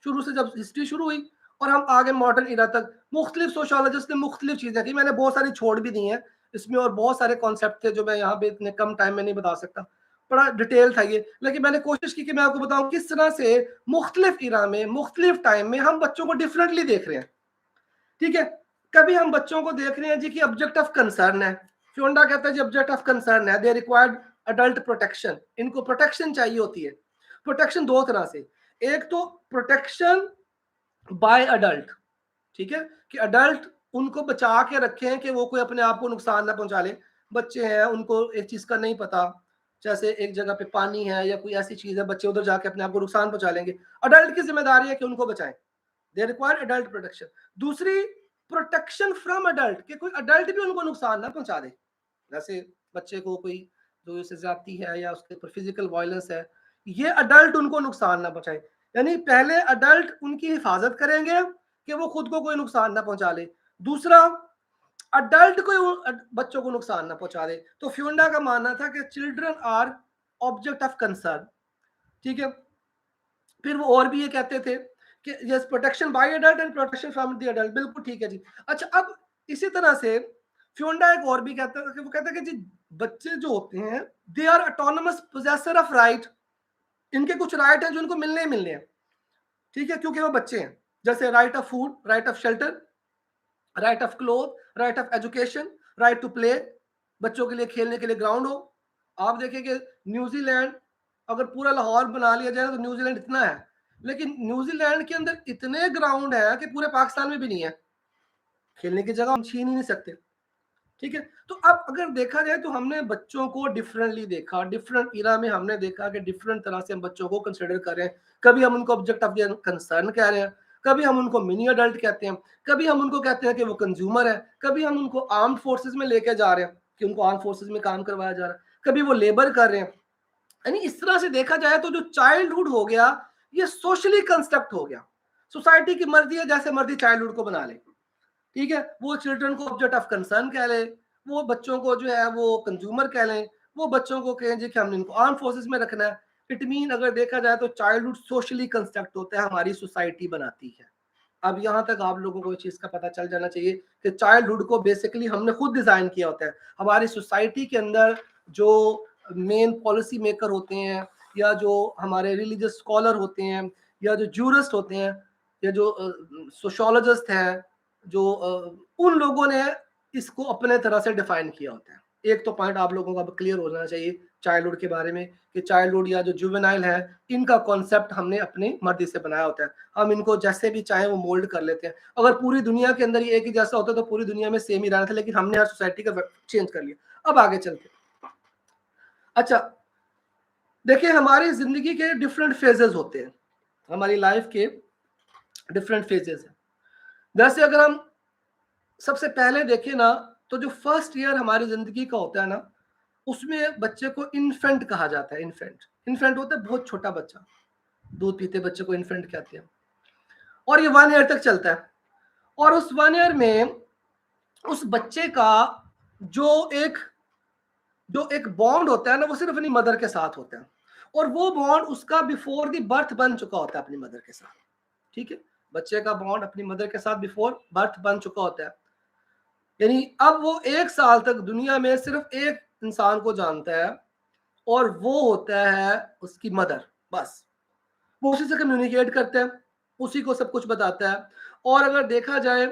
शुरू से जब हिस्ट्री शुरू हुई, और हम आगे मॉडर्न इरा तक मुख्तलिफ सोशियोलॉजिस्ट ने मुख्तलिफ चीजें की, मैंने बहुत सारी छोड़ भी दी हैं इसमें, और बहुत सारे कॉन्सेप्ट थे जो मैं यहाँ पे इतने कम टाइम में नहीं बता सकता, बड़ा डिटेल था ये, लेकिन मैंने कोशिश की कि मैं आपको बताऊं किस तरह से मुख्तलिफ इरा में मुख्तलिफ टाइम में हम बच्चों को डिफरेंटली देख रहे हैं। ठीक है, कभी हम बच्चों को देख रहे हैं जी कि ऑब्जेक्ट ऑफ कंसर्न है, फ्योंडा कहता है जी ऑब्जेक्ट ऑफ कंसर्न है, दे रिक्वायर्ड अडल्ट प्रोटेक्शन, इनको प्रोटेक्शन चाहिए होती है। प्रोटेक्शन दो तरह से, एक तो प्रोटेक्शन बाय अडल्ट, ठीक है, कि अडल्ट उनको बचा के रखें कि वो कोई अपने आप को नुकसान ना पहुंचा ले। बच्चे हैं, उनको एक चीज का नहीं पता, जैसे एक जगह पे पानी है या कोई ऐसी चीज है, बच्चे उधर जाके अपने आप को नुकसान पहुंचा लेंगे, अडल्ट की जिम्मेदारी है कि उनको बचाएं। They require adult protection. दूसरी, प्रोटेक्शन फ्रॉम अडल्ट, कि कोई अडल्ट भी उनको नुकसान ना पहुंचा दे। जैसे बच्चे को कोई जो इसे ज्यादती है या उसके ऊपर फिजिकल वायलेंस है, ये अडल्ट उनको नुकसान ना पहुंचाए। यानी पहले अडल्ट उनकी हिफाजत करेंगे कि वो खुद को कोई नुकसान ना पहुंचा ले, दूसरा अडल्ट को बच्चों को नुकसान ना पहुंचा दे। तो फ्यूंडा का मानना था कि children are object of concern. ठीक है, फिर वो और भी ये कहते थे कि yes protection bye adult and protection from the adult, बिल्कुल ठीक है जी। अच्छा, अब इसी तरह से फ्योंडा एक और भी कहता है कि वो कहता है कि जी बच्चे जो होते हैं they are autonomous possessor of right, इनके कुछ राइट हैं जो इनको मिलने ही मिलने हैं। ठीक है, क्योंकि वो बच्चे हैं, जैसे right of food, right of shelter, right of cloth, right of education, right to play, बच्चों के लिए खेलने के लिए ग्राउंड हो। आप देखेंगे न्यूजीलैंड, अगर पूरा लाहौर बना लिया जाए तो न्यूजीलैंड इतना है, लेकिन न्यूजीलैंड के अंदर इतने ग्राउंड है कि पूरे पाकिस्तान में भी नहीं है, खेलने की जगह हम छीन ही नहीं सकते। ठीक है। तो अब अगर देखा जाए तो हमने बच्चों को डिफरेंटली देखा, डिफरेंट इरा में हमने देखा कि डिफरेंट तरह से हम बच्चों को कंसिडर कर रहे हैं। कभी हम उनको ऑब्जेक्ट ऑफ कंसर्न कह रहे हैं, कभी हम उनको मिनी अडल्ट कहते हैं, कभी हम उनको कहते हैं कि वो कंज्यूमर है, कभी हम उनको आर्म्ड फोर्सेस में लेके जा रहे हैं कि उनको आर्म्ड फोर्सेस में काम करवाया जा रहा है, कभी वो लेबर कर रहे हैं। यानी इस तरह से देखा जाए तो जो चाइल्डहुड हो गया ये सोशली कंस्ट्रक्ट हो गया। सोसाइटी की मर्जी है, जैसे मर्जी चाइल्डहुड को बना ले, ठीक है। वो चिल्ड्रन को ऑब्जेक्ट ऑफ कंसर्न कह ले, वो बच्चों को जो है वो कंज्यूमर कह लें, वो बच्चों को कहें जी कि हमने इनको आर्म फोर्सेस में रखना है। इट मीन अगर देखा जाए तो चाइल्डहुड सोशली कंस्ट्रक्ट होता है, हमारी सोसाइटी बनाती है। अब यहाँ तक आप लोगों को इस चीज का पता चल जाना चाहिए कि चाइल्डहुड को बेसिकली हमने खुद डिजाइन किया होता है। हमारी सोसाइटी के अंदर जो मेन पॉलिसी मेकर होते हैं, या जो हमारे रिलीजियस स्कॉलर होते हैं, या जो जूरिस्ट होते हैं, या जो सोशोलॉजिस्ट हैं, जो उन लोगों ने इसको अपने तरह से डिफाइन किया होता है। एक तो पॉइंट आप लोगों को अब क्लियर हो जाना चाहिए चाइल्डहुड के बारे में कि चाइल्डहुड या जो जुवेनाइल है, इनका कॉन्सेप्ट हमने अपनी मर्जी से बनाया होता है। हम इनको जैसे भी चाहे वो मोल्ड कर लेते हैं। अगर पूरी दुनिया के अंदर ये एक ही जैसा होता तो पूरी दुनिया में सेम ही रहना था, लेकिन हमने हर सोसाइटी का चेंज कर लिया। अब आगे चलते, अच्छा देखिए हमारी जिंदगी के डिफरेंट फेजेस होते हैं, हमारी लाइफ के डिफरेंट फेजेस हैं। जैसे अगर हम सबसे पहले देखें ना, तो जो फर्स्ट ईयर हमारी जिंदगी का होता है ना, उसमें बच्चे को इन्फेंट कहा जाता है। इन्फेंट इन्फेंट होता है बहुत छोटा बच्चा, दूध पीते बच्चे को इन्फेंट कहते हैं। और ये 1 ईयर तक चलता है। और उस 1 ईयर में उस बच्चे का जो एक बॉन्ड होता है ना, वो सिर्फ अपनी मदर के साथ होता है। और वो बॉन्ड उसका बिफोर द बर्थ बन चुका होता है अपनी मदर के साथ, ठीक है। बच्चे का बॉन्ड अपनी मदर के साथ बिफोर बर्थ बन चुका होता है। यानी अब वो 1 साल तक दुनिया में सिर्फ एक इंसान को जानता है, और वो होता है उसकी मदर। बस वो उसी से कम्युनिकेट करते हैं, उसी को सब कुछ बताता है। और अगर देखा जाए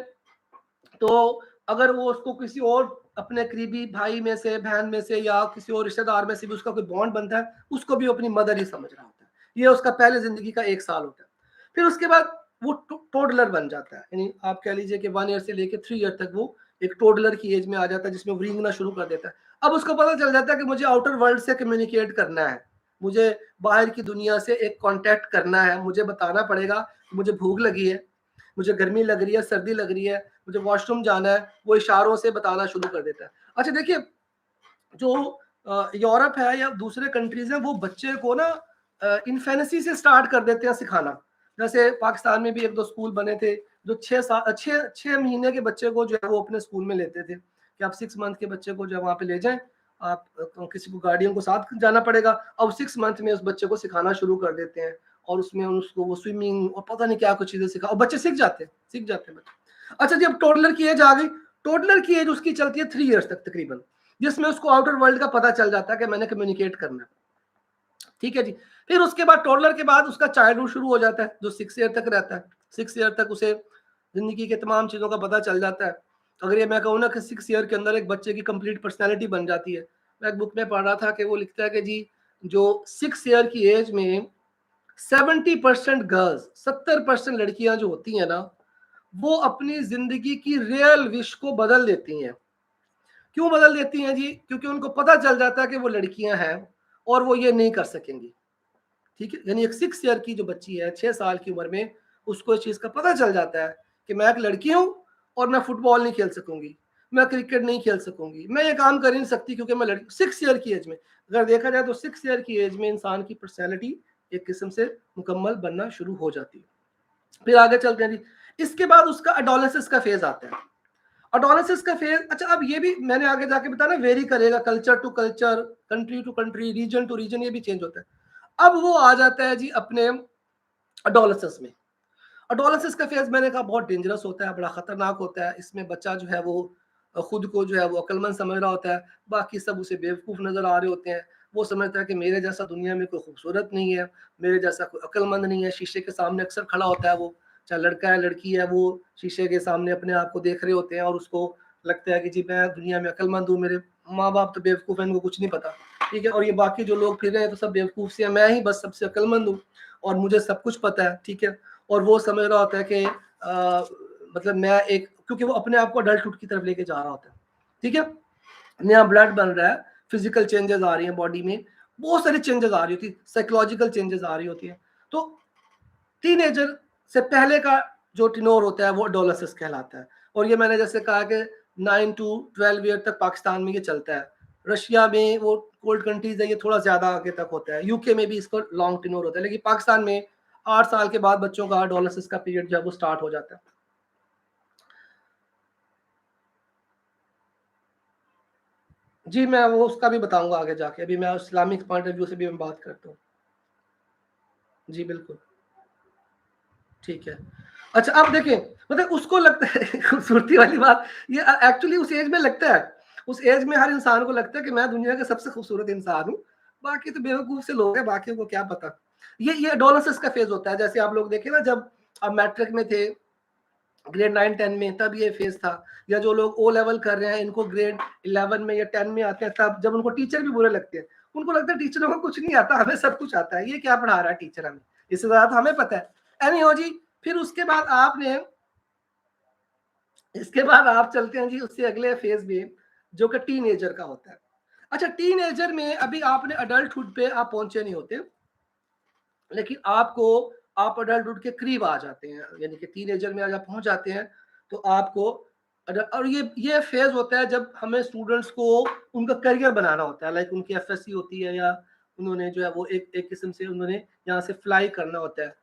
तो अगर वो उसको किसी और अपने करीबी भाई में से, बहन में से, या किसी और रिश्तेदार में से भी उसका कोई बॉन्ड बनता है, उसको भी अपनी मदर ही समझ रहा होता है। ये उसका पहले जिंदगी का 1 साल होता है। फिर उसके बाद वो टोडलर बन जाता है। यानी आप कह लीजिए कि 1 ईयर से लेकर 3 ईयर तक वो एक टोडलर की एज में आ जाता है, जिसमें वो रेंगना शुरू कर देता है। अब उसको पता चल जाता है कि मुझे आउटर वर्ल्ड से कम्युनिकेट करना है, मुझे बाहर की दुनिया से एक कांटेक्ट करना है, मुझे बताना पड़ेगा मुझे भूख लगी है, मुझे गर्मी लग रही है, सर्दी लग रही है, मुझे वॉशरूम जाना है। वो इशारों से बताना शुरू कर देता है। अच्छा देखिए, जो यूरोप है या दूसरे कंट्रीज हैं, वो बच्चे को ना इन्फेनेसी से स्टार्ट कर देते हैं सिखाना। जैसे पाकिस्तान में भी 1-2 स्कूल बने थे जो 6 महीने के बच्चे को जो है वो अपने स्कूल में लेते थे कि आप 6 मंथ के बच्चे को जो है वहाँ पे ले जाएं, आप किसी को गार्डियन को साथ जाना पड़ेगा। अब 6 मंथ में उस बच्चे को सिखाना शुरू कर देते हैं, और उसमें उसको वो स्विमिंग और पता नहीं क्या कुछ चीजें सिखा, और बच्चे सीख जाते हैं बच्चे। अच्छा जी, अब टोडलर की एज आ गई। टोडलर की एज उसकी चलती है 3 ईयर्स तक तकरीबन, जिसमें उसको आउटर वर्ल्ड का पता चल जाता है कि मैंने कम्युनिकेट करना है, ठीक है जी। फिर उसके बाद टोडलर के बाद उसका चाइल्डहुड शुरू हो जाता है, जो 6 ईयर तक रहता है। 6 ईयर तक उसे जिंदगी के तमाम चीजों का पता चल जाता है। अगर ये मैं कहूँ ना कि 6 ईयर के अंदर एक बच्चे की कंप्लीट पर्सनैलिटी बन जाती है। मैं एक बुक में पढ़ रहा था कि वो लिखता है कि जी जो 6 ईयर की एज में 70% गर्ल्स, 70% लड़कियां जो होती हैं ना, वो अपनी जिंदगी की रियल विश को बदल देती हैं। क्यों बदल देती हैं जी? क्योंकि उनको पता चल जाता है कि वो लड़कियां हैं और वो ये नहीं कर सकेंगी, ठीक है। यानी एक 6 ईयर की जो बच्ची है, 6 साल की उम्र में, उसको इस चीज का पता चल जाता है कि मैं एक लड़की हूं और मैं फुटबॉल नहीं खेल सकूंगी, मैं क्रिकेट नहीं खेल सकूंगी, मैं ये काम कर नहीं सकती क्योंकि मैं लड़की। 6 ईयर की एज में अगर देखा जाए तो 6 ईयर की एज में इंसान की पर्सनैलिटी एक किस्म से मुकम्मल बनना शुरू हो जाती है। फिर आगे चलते हैं जी। इसके बाद उसका एडोलेसेंस का फेज आता है। एडोलेसेंस का फेज, अच्छा अब ये भी मैंने आगे जाके बताया ना, वेरी करेगा culture to culture, country to country, region to region, ये भी चेंज होता है। अब वो आ जाता है जी अपने एडोलेसेंस में। एडोलेसेंस का फेज मैंने कहा बहुत डेंजरस होता है, बड़ा खतरनाक होता है। इसमें बच्चा जो है वो खुद को जो है वो अक्लमंद समझ रहा होता है, बाकी सब उसे बेवकूफ़ नजर आ रहे होते हैं। वो समझता है कि मेरे जैसा दुनिया में कोई खूबसूरत नहीं है, मेरे जैसा कोई अक्लमंद नहीं है। शीशे के सामने अक्सर खड़ा होता है वो, चाहे लड़का है लड़की है, वो शीशे के सामने अपने आप को देख रहे होते हैं और उसको लगता है कि जी मैं दुनिया में अक्लमंद हूँ, मेरे माँ बाप तो बेवकूफ़ हैं, इनको कुछ नहीं पता, ठीक है। और ये बाकी जो लोग फिर रहे हैं तो सब बेवकूफ़ से हैं, मैं ही बस सबसे अक्लमंद हूँ और मुझे सब कुछ पता है, ठीक है। और वो समझ रहा होता है कि मतलब मैं एक, क्योंकि वो अपने आप को अडल्टहुड की तरफ लेके जा रहा होता है। ठीक है, नया ब्लड बन रहा है, फिजिकल चेंजेस आ रही हैं बॉडी में, बहुत सारी चेंजेस आ रही होती है, साइकोलॉजिकल चेंजेस आ रही होती है। तो टीनेजर से पहले का जो टिनोर होता है वो एडोलेसेंस कहलाता है। और ये मैंने जैसे कहा कि 9 टू 12 ईयर तक पाकिस्तान में ये चलता है, रशिया में वो कोल्ड कंट्रीज है ये थोड़ा ज्यादा आगे तक होता है, यूके में भी इसका लॉन्ग टिनोर होता है, लेकिन पाकिस्तान में 8 साल के बाद बच्चों का एडोलेसेंस का पीरियड जो है वो स्टार्ट हो जाता है। जी मैं वो उसका भी बताऊंगा आगे जाके, अभी मैं इस्लामिक पॉइंट ऑफ व्यू से भी मैं बात करता हूँ। जी बिल्कुल, ठीक है। अच्छा अब देखें, मतलब उसको लगता है खूबसूरती वाली बात, ये एक्चुअली उस एज में लगता है, उस एज में हर इंसान को लगता है कि मैं दुनिया का सबसे खूबसूरत इंसान हूँ, बाकी तो बेवकूफ से लोग हैं, बाकी को क्या पता। ये एडोलेसेंस का फेज होता है, जैसे आप लोग देखें ना, जब आप मैट्रिक में थे, ग्रेड 9 10 में, तब ये फेज था, या जो लोग ओ लेवल कर रहे हैं इनको ग्रेड 11 में या 10 में आते हैं, तब जब उनको टीचर भी बुरे लगते हैं, उनको लगता है टीचरों को कुछ नहीं आता, हमें सब कुछ आता है, ये क्या पढ़ा रहा है टीचर हमें, इससे ज्यादा तो हमें पता है। एनी हो जी, फिर उसके बाद आपने, इसके बाद आप चलते हैं जी उससे अगले फेज में, जो कि टीनेजर का होता है। अच्छा टीनेजर में अभी आपने अडल्टहुड पे आप पहुंचे नहीं होते, लेकिन आपको, आप अडल्टहुड के करीब आ जाते हैं, यानी कि टीनेजर में जब पहुंच जाते हैं तो आपको और ये फेज होता है जब हमें स्टूडेंट्स को उनका करियर बनाना होता है, लाइक उनकी एफएससी होती है, या उन्होंने जो है वो एक किस्म से उन्होंने यहाँ से फ्लाई करना होता है।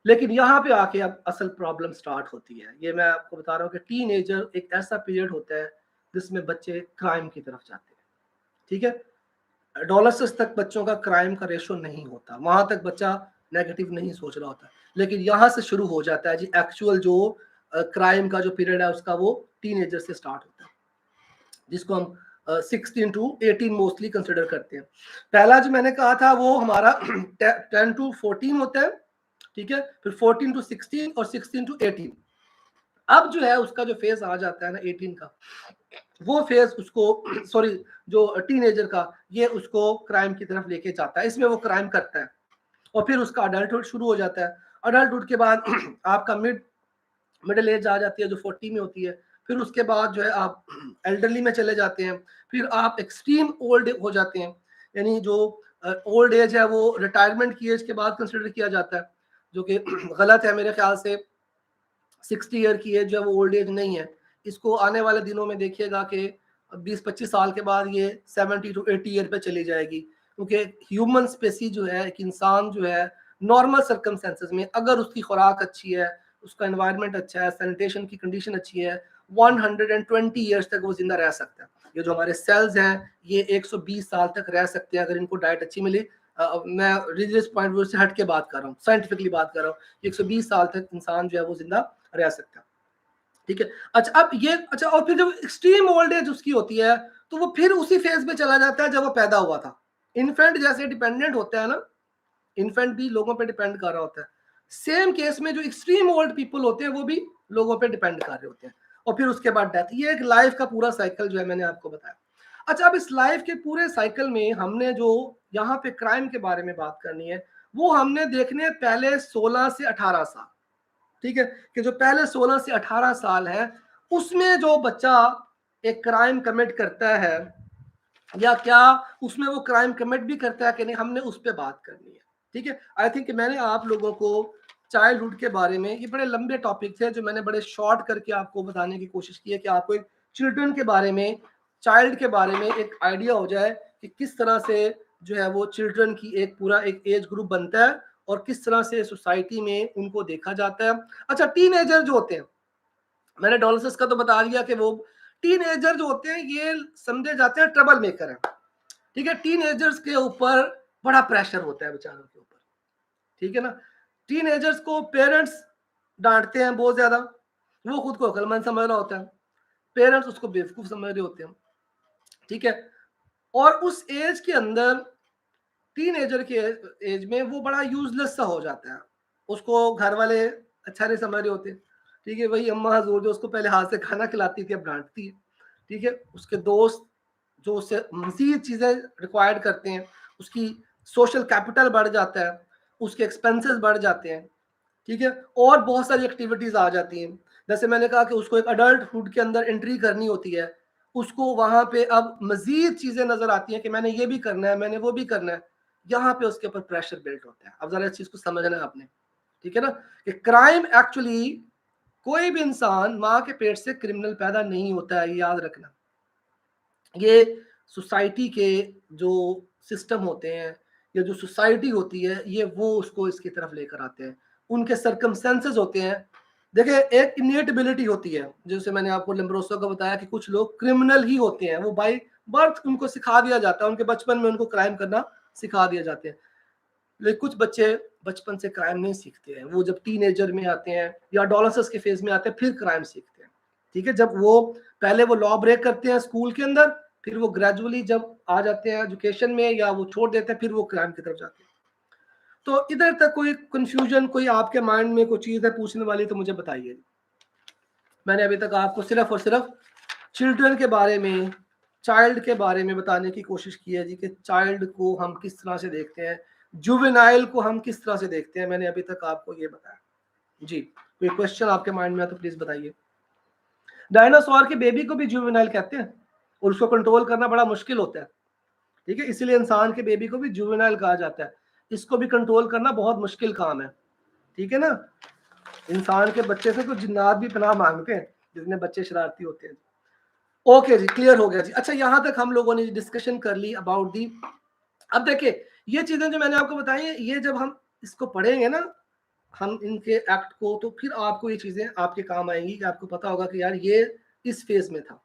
लेकिन यहाँ पे आके अब असल प्रॉब्लम स्टार्ट होती है, ये मैं आपको बता रहा हूँ कि टीनेजर एक ऐसा पीरियड होता है जिसमें बच्चे क्राइम की तरफ जाते हैं। ठीक है, एडोलेसेंस तक बच्चों का क्राइम का रेशो नहीं होता, वहां तक बच्चा नेगेटिव नहीं सोच रहा होता, लेकिन यहाँ से शुरू हो जाता है जी एक्चुअल जो क्राइम का जो पीरियड है उसका, वो टीनेजर से स्टार्ट होता है, जिसको हम 16 to 18 मोस्टली कंसिडर करते हैं। पहला जो मैंने कहा था वो हमारा 10 to 14 होता है, ठीक है, फिर 14 to 16 और 16 to 18। अब जो है उसका जो फेज आ जाता है ना 18 का, वो फेज उसको सॉरी जो टीनेजर का, ये उसको क्राइम की तरफ लेके जाता है, इसमें वो क्राइम करता है, और फिर उसका अडल्टहुड शुरू हो जाता है। अडल्टहुड के बाद आपका मिडिल एज आ जाती है जो 40 में होती है, फिर उसके बाद जो है आप एल्डरली में चले जाते हैं, फिर आप एक्सट्रीम ओल्ड हो जाते हैं, यानी जो ओल्ड एज है वो रिटायरमेंट की एज के बाद कंसिडर किया जाता है, जो कि गलत है मेरे ख्याल से। 60 ईयर की एज जो है वो ओल्ड एज नहीं है, इसको आने वाले दिनों में देखिएगा कि 20 25 साल के बाद ये 70 to 80 ईयर पे चली जाएगी, क्योंकि ह्यूमन स्पेसी जो है, एक इंसान जो है नॉर्मल सर्कमस्टेंसेस में अगर उसकी खुराक अच्छी है, उसका एनवायरनमेंट अच्छा है, सैनिटेशन की कंडीशन अच्छी है, 120 ईयर्स तक वो जिंदा रह सकता है। ये जो हमारे सेल्स हैं ये 120 साल तक रह सकते हैं अगर इनको डाइट अच्छी मिले। मैं रिलीजियस पॉइंट व्यू से हट के बात कर रहा हूँ, साइंटिफिकली बात कर रहा हूँ, 120 साल तक इंसान जो है वो जिंदा रह सकता है। ठीक है, अच्छा अब ये, अच्छा और फिर जब एक्सट्रीम ओल्ड एज उसकी होती है तो वो फिर उसी फेज में चला जाता है जब वो पैदा हुआ था। इन्फेंट जैसे डिपेंडेंट होता है ना, इन्फेंट भी लोगों पे डिपेंड कर रहा होता है, सेम केस में जो एक्सट्रीम ओल्ड पीपल होते हैं वो भी लोगों पे डिपेंड कर रहे होते हैं, और फिर उसके बाद डेथ। ये एक लाइफ का पूरा साइकिल जो है मैंने आपको बताया। अच्छा अब इस लाइफ के पूरे साइकिल में हमने जो यहाँ पे क्राइम के बारे में बात करनी है, वो हमने देखने पहले 16 से 18 साल। ठीक है, कि जो पहले 16 से 18 साल है उसमें जो बच्चा एक क्राइम कमिट करता है, या क्या उसमें वो क्राइम कमिट भी करता है कि नहीं, हमने उस पर बात करनी है। ठीक है, आई थिंक मैंने आप लोगों को चाइल्डहुड के बारे में, ये बड़े लंबे टॉपिक थे जो मैंने बड़े शॉर्ट करके आपको बताने की कोशिश की है, कि आपको एक चिल्ड्रन के बारे में, चाइल्ड के बारे में एक आइडिया हो जाए कि किस तरह से जो है वो चिल्ड्रन की एक पूरा एक एज ग्रुप बनता है, और किस तरह से सोसाइटी में उनको देखा जाता है। अच्छा टीनेजर जो होते हैं, मैंने डॉलर्स का तो बता दिया कि वो टीनेजर जो होते हैं ये समझे जाते हैं ट्रबल मेकर है। ठीक है, टीनेजर्स के ऊपर बड़ा प्रेशर होता है बेचारों के ऊपर। ठीक है ना, टीनेजर्स को पेरेंट्स डांटते हैं बहुत ज्यादा, वो खुद को अक्लमंद समझ रहा होता है, पेरेंट्स उसको बेवकूफ समझ रहे होते हैं। ठीक है, और उस एज के अंदर, टीनेजर के एज में वो बड़ा यूजलेस सा हो जाता है, उसको घर वाले अच्छा नहीं समझ रहे होते। ठीक है, वही अम्मा हजूर जो उसको पहले हाथ से खाना खिलाती थी अब डांटती है। ठीक है, उसके दोस्त जो उससे मजीद चीजें रिक्वायर्ड करते हैं, उसकी सोशल कैपिटल बढ़ जाता है, उसके एक्सपेंसेस बढ़ जाते हैं। ठीक है, और बहुत सारी एक्टिविटीज आ जाती हैं, जैसे मैंने कहा कि उसको एक अडल्ट हुड के अंदर एंट्री करनी होती है, उसको वहां पे अब मजीद चीजें नजर आती हैं कि मैंने ये भी करना है, मैंने वो भी करना है, यहाँ पे उसके ऊपर प्रेशर बिल्ड होता है। अब जरा इस चीज को समझना है आपने, ठीक है ना, कि क्राइम एक्चुअली, कोई भी इंसान माँ के पेट से क्रिमिनल पैदा नहीं होता है, ये याद रखना। ये सोसाइटी के जो सिस्टम होते हैं या जो सोसाइटी होती है, ये वो उसको इसकी तरफ लेकर आते हैं, उनके सर्कमस्टेंसेस होते हैं। देखिए एक इनेट एबिलिटी होती है, जैसे मैंने आपको लेम्ब्रोसो का बताया कि कुछ लोग क्रिमिनल ही होते हैं, वो बाय बर्थ उनको सिखा दिया जाता है, उनके बचपन में उनको क्राइम करना सिखा दिया जाते हैं। लेकिन कुछ बच्चे बचपन से क्राइम नहीं सीखते हैं, वो जब टीनेजर में आते हैं या एडोलेसेंस के फेज में आते हैं फिर क्राइम सीखते हैं, ठीक है। जब वो पहले वो लॉ ब्रेक करते हैं स्कूल के अंदर, फिर वो ग्रेजुअली जब आ जाते हैं एजुकेशन में या वो छोड़ देते हैं, फिर वो क्राइम की तरफ जाते हैं। तो इधर तक कोई कंफ्यूजन, कोई आपके माइंड में कोई चीज है पूछने वाली तो मुझे बताइए। मैंने अभी तक आपको सिर्फ और सिर्फ चिल्ड्रन के बारे में, चाइल्ड के बारे में बताने की कोशिश की है जी, कि चाइल्ड को हम किस तरह से देखते हैं, जुवेनाइल को हम किस तरह से देखते हैं, मैंने अभी तक आपको ये बताया जी। कोई क्वेश्चन आपके माइंड में है तो प्लीज बताइए। डायनासोर के बेबी को भी जुवेनाइल कहते हैं और उसको कंट्रोल करना बड़ा मुश्किल होता है, ठीक है, इसीलिए इंसान के बेबी को भी जुवेनाइल कहा जाता है। इसको भी कंट्रोल करना बहुत मुश्किल काम है, ठीक है ना। इंसान के बच्चे से तो जिन्नात भी पनाह मांगते हैं, जितने बच्चे शरारती होते हैं। ओके जी, क्लियर हो गया जी। अच्छा, यहां तक हम लोगों ने डिस्कशन कर ली अबाउट दी। अब देखिए ये चीजें जो मैंने आपको बताई है, ये जब हम इसको पढ़ेंगे ना, हम इनके एक्ट को, तो फिर आपको ये चीजें आपके काम आएंगी कि आपको पता होगा कि यार ये इस फेज में था।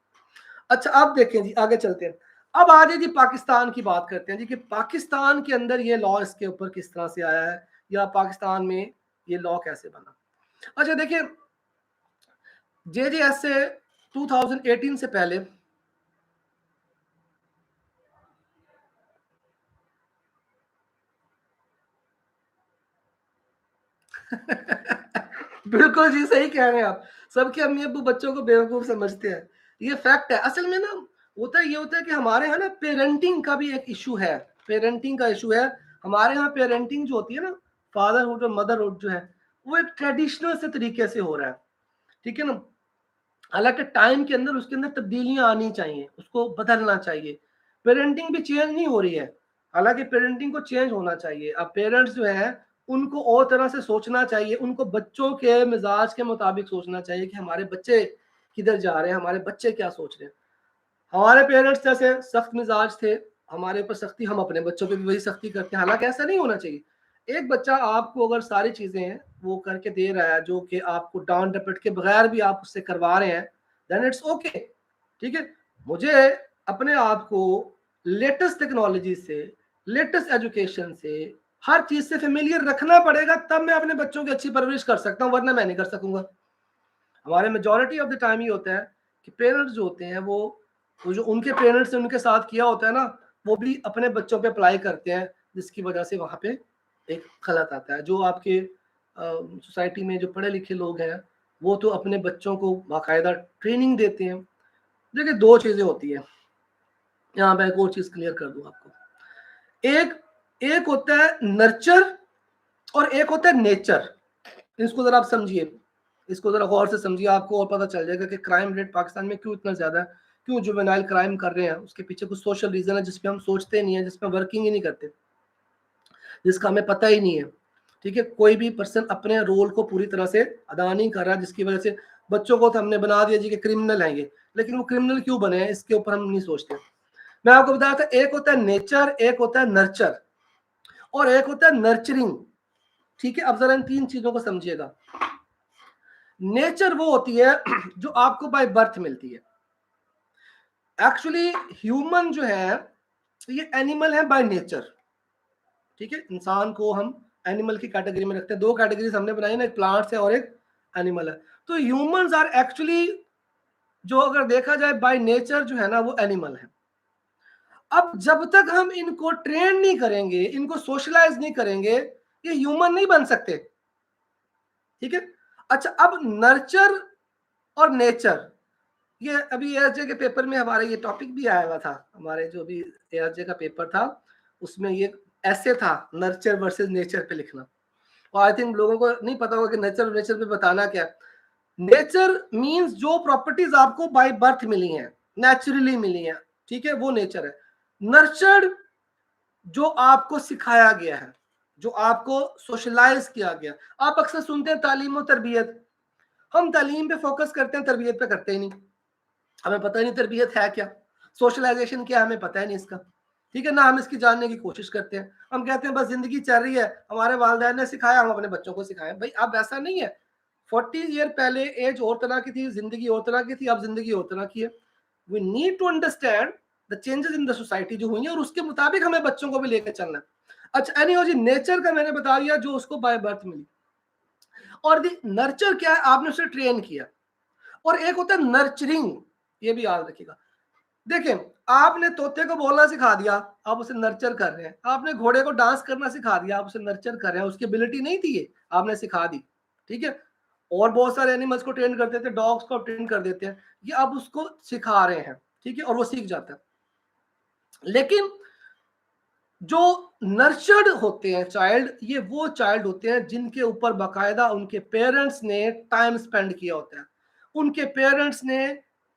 अच्छा अब देखें जी, आगे चलते हैं। अब आगे जी पाकिस्तान की बात करते हैं जी, कि पाकिस्तान के अंदर ये लॉ इसके ऊपर किस तरह से आया है, या पाकिस्तान में ये लॉ कैसे बना। अच्छा देखिए, JJS से 2018 से पहले बिल्कुल जी, सही कह रहे हैं आप। सबके अम्मी अब्बू बच्चों को बेवकूफ समझते हैं, ये फैक्ट है। असल में ना होता है कि हमारे यहाँ ना पेरेंटिंग का भी एक इशू है, पेरेंटिंग का इशू है। हमारे यहाँ पेरेंटिंग जो होती है ना, फादरहुड और मदरहुड जो है, वो एक ट्रेडिशनल से तरीके से हो रहा है, ठीक है ना। हालांकि टाइम के अंदर उसके अंदर तब्दीलियां आनी चाहिए, उसको बदलना चाहिए। पेरेंटिंग भी चेंज नहीं हो रही है, हालांकि पेरेंटिंग को चेंज होना चाहिए। अब पेरेंट्स जो है उनको और तरह से सोचना चाहिए, उनको बच्चों के मिजाज के मुताबिक सोचना चाहिए कि हमारे बच्चे किधर जा रहे हैं, हमारे बच्चे क्या सोच रहे हैं। हमारे पेरेंट्स जैसे सख्त मिजाज थे, हमारे ऊपर सख्ती, हम अपने बच्चों पे भी वही सख्ती करते हैं, हालांकि ऐसा नहीं होना चाहिए। एक बच्चा आपको अगर सारी चीजें हैं वो करके दे रहा है, जो कि आपको डांट डपट के बगैर भी आप उससे करवा रहे हैं, देन इट्स ओके, ठीक है। मुझे अपने आप को लेटेस्ट टेक्नोलॉजी से, लेटेस्ट एजुकेशन से, हर चीज से फेमिलियर रखना पड़ेगा, तब मैं अपने बच्चों की अच्छी परवरिश कर सकता हूँ, वरना मैं नहीं कर सकूंगा। हमारे मेजोरिटी ऑफ द टाइम ये होता है कि पेरेंट्स जो होते हैं वो जो उनके पेरेंट्स ने उनके साथ किया होता है ना, वो भी अपने बच्चों पे अप्लाई करते हैं, जिसकी वजह से वहां पे एक गलत आता है। जो आपके सोसाइटी में जो पढ़े लिखे लोग हैं, वो तो अपने बच्चों को बाकायदा ट्रेनिंग देते हैं। देखिए दो चीजें होती है, यहाँ पे एक और चीज क्लियर कर दूं आपको। एक एक होता है नर्चर और एक होता है नेचर। इसको जरा आप समझिए, इसको जरा गौर से समझिए, आपको और पता चल जाएगा कि क्राइम रेट पाकिस्तान में क्यों इतना ज्यादा है, क्यों जुवेनाइल क्राइम कर रहे हैं। उसके पीछे कुछ सोशल रीजन है जिसपे हम सोचते नहीं है, जिसपे वर्किंग ही नहीं करते, जिसका हमें पता ही नहीं है, ठीक है। कोई भी पर्सन अपने रोल को पूरी तरह से अदा नहीं कर रहा, जिसकी वजह से बच्चों को तो हमने बना दिया जी कि क्रिमिनल है ये, लेकिन वो क्रिमिनल क्यों बने हैं इसके ऊपर हम नहीं सोचते। मैं आपको बताया था, एक होता है नेचर, एक होता है नर्चर, और एक होता है नर्चरिंग, ठीक है। अब जरा इन तीन चीजों को समझिएगा। नेचर वो होती है जो आपको बाय बर्थ मिलती है। एक्चुअली ह्यूमन जो है ये एनिमल है बाय नेचर, ठीक है। इंसान को हम एनिमल की कैटेगरी में रखते हैं, दो कैटेगरीज हमने बनाई ना, एक प्लांट्स है और एक एनिमल है। तो ह्यूमंस आर एक्चुअली, जो अगर देखा जाए बाय नेचर जो है ना, वो एनिमल है। अब जब तक हम इनको ट्रेन नहीं करेंगे, इनको सोशलाइज नहीं करेंगे, ये ह्यूमन नहीं बन सकते, ठीक है। अच्छा अब नर्चर और नेचर, ये अभी एआरजे के पेपर में हमारे ये टॉपिक भी आया हुआ था, हमारे जो भी एआरजे का पेपर था उसमें ये ऐसे था, नर्चर वर्सेस नेचर पे लिखना। और आई थिंक लोगों को नहीं पता होगा कि नेचर नेचर पे बताना क्या है। नेचर मींस जो प्रॉपर्टीज आपको बाय बर्थ मिली हैं, नेचुरली मिली हैं, ठीक है, वो नेचर है। नर्चर्ड जो आपको सिखाया गया है, जो आपको सोशलाइज किया गया। आप अक्सर सुनते हैं तालीम और तरबियत, हम तालीम पे फोकस करते हैं, तरबियत पे करते ही नहीं। हमें पता ही नहीं तरबियत है क्या, सोशलाइजेशन क्या, हमें पता ही नहीं इसका, ठीक है ना, हम इसकी जानने की कोशिश करते हैं। हम कहते हैं बस जिंदगी चल रही है, हमारे वालिदैन ने सिखाया, हम अपने बच्चों को सिखाएं। भाई अब ऐसा नहीं है, 40 ईयर पहले एज और तरह की थी, जिंदगी और तरह की थी, अब जिंदगी और तरह की है। We need to understand the changes in the society जो हुई है, और उसके मुताबिक हमें बच्चों को भी लेकर चलना है। अच्छा एनी हो जी, नेचर का मैंने बता दिया जो उसको बाय बर्थ मिली, और दी नर्चर क्या है, आपने उसे ट्रेन किया, और एक होता है नर्चरिंग, ये भी याद रखिएगा। देखें, आपने तोते को बोलना सिखा दिया, आप उसे नर्चर कर रहे हैं। आपने घोड़े को डांस करना सिखा दिया, आप उसे नर्चर कर रहे हैं। उसकी एबिलिटी नहीं थी ये, आपने सिखा दी, ठीक है। और बहुत सारे एनिमल्स को ट्रेन कर देते हैं, डॉग्स को ट्रेन कर देते हैं, ये आप उसको सिखा रहे हैं, ठीक है, और वो सीख जाता है। लेकिन जो नर्चर्ड होते हैं चाइल्ड, ये वो चाइल्ड होते हैं जिनके ऊपर बाकायदा उनके पेरेंट्स ने टाइम स्पेंड किया होता है, उनके पेरेंट्स ने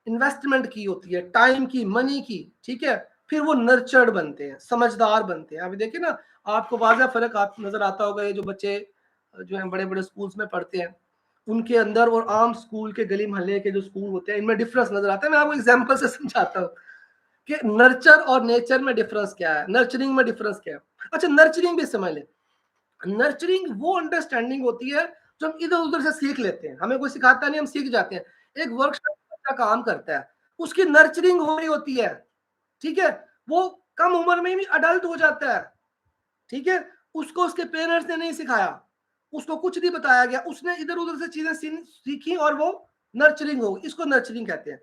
इन्वेस्टमेंट की होती है, टाइम की, मनी की, ठीक है। फिर वो नर्चर्ड बनते हैं, समझदार बनते हैं। अभी देखिए ना, आपको वाज़ा फर्क आप नजर आता होगा, ये जो बच्चे जो है बड़े बड़े स्कूल्स में पढ़ते हैं, उनके अंदर और आम स्कूल के, गली मोहल्ले के जो स्कूल होते हैं, इनमें डिफरेंस नजर आता है। मैं आपको एग्जाम्पल से समझाता हूँ कि नर्चर और नेचर में डिफरेंस क्या है, नर्चरिंग में डिफरेंस क्या है। अच्छा नर्चरिंग भी समझ ले, नर्चरिंग वो अंडरस्टैंडिंग होती है जो हम इधर उधर से सीख लेते हैं, हमें कोई सिखाता नहीं, हम सीख जाते हैं। एक वर्कशॉप का काम करता है, उसकी नर्चरिंग हो रही होती है, ठीक है, वो कम उम्र में ही अडल्ट हो जाता है, ठीक है। उसको उसके पेरेंट्स ने नहीं सिखाया, उसको कुछ नहीं बताया गया, उसने इधर उधर से चीजें सीखी और वो नर्चरिंग हो गई, इसको नर्चरिंग कहते हैं।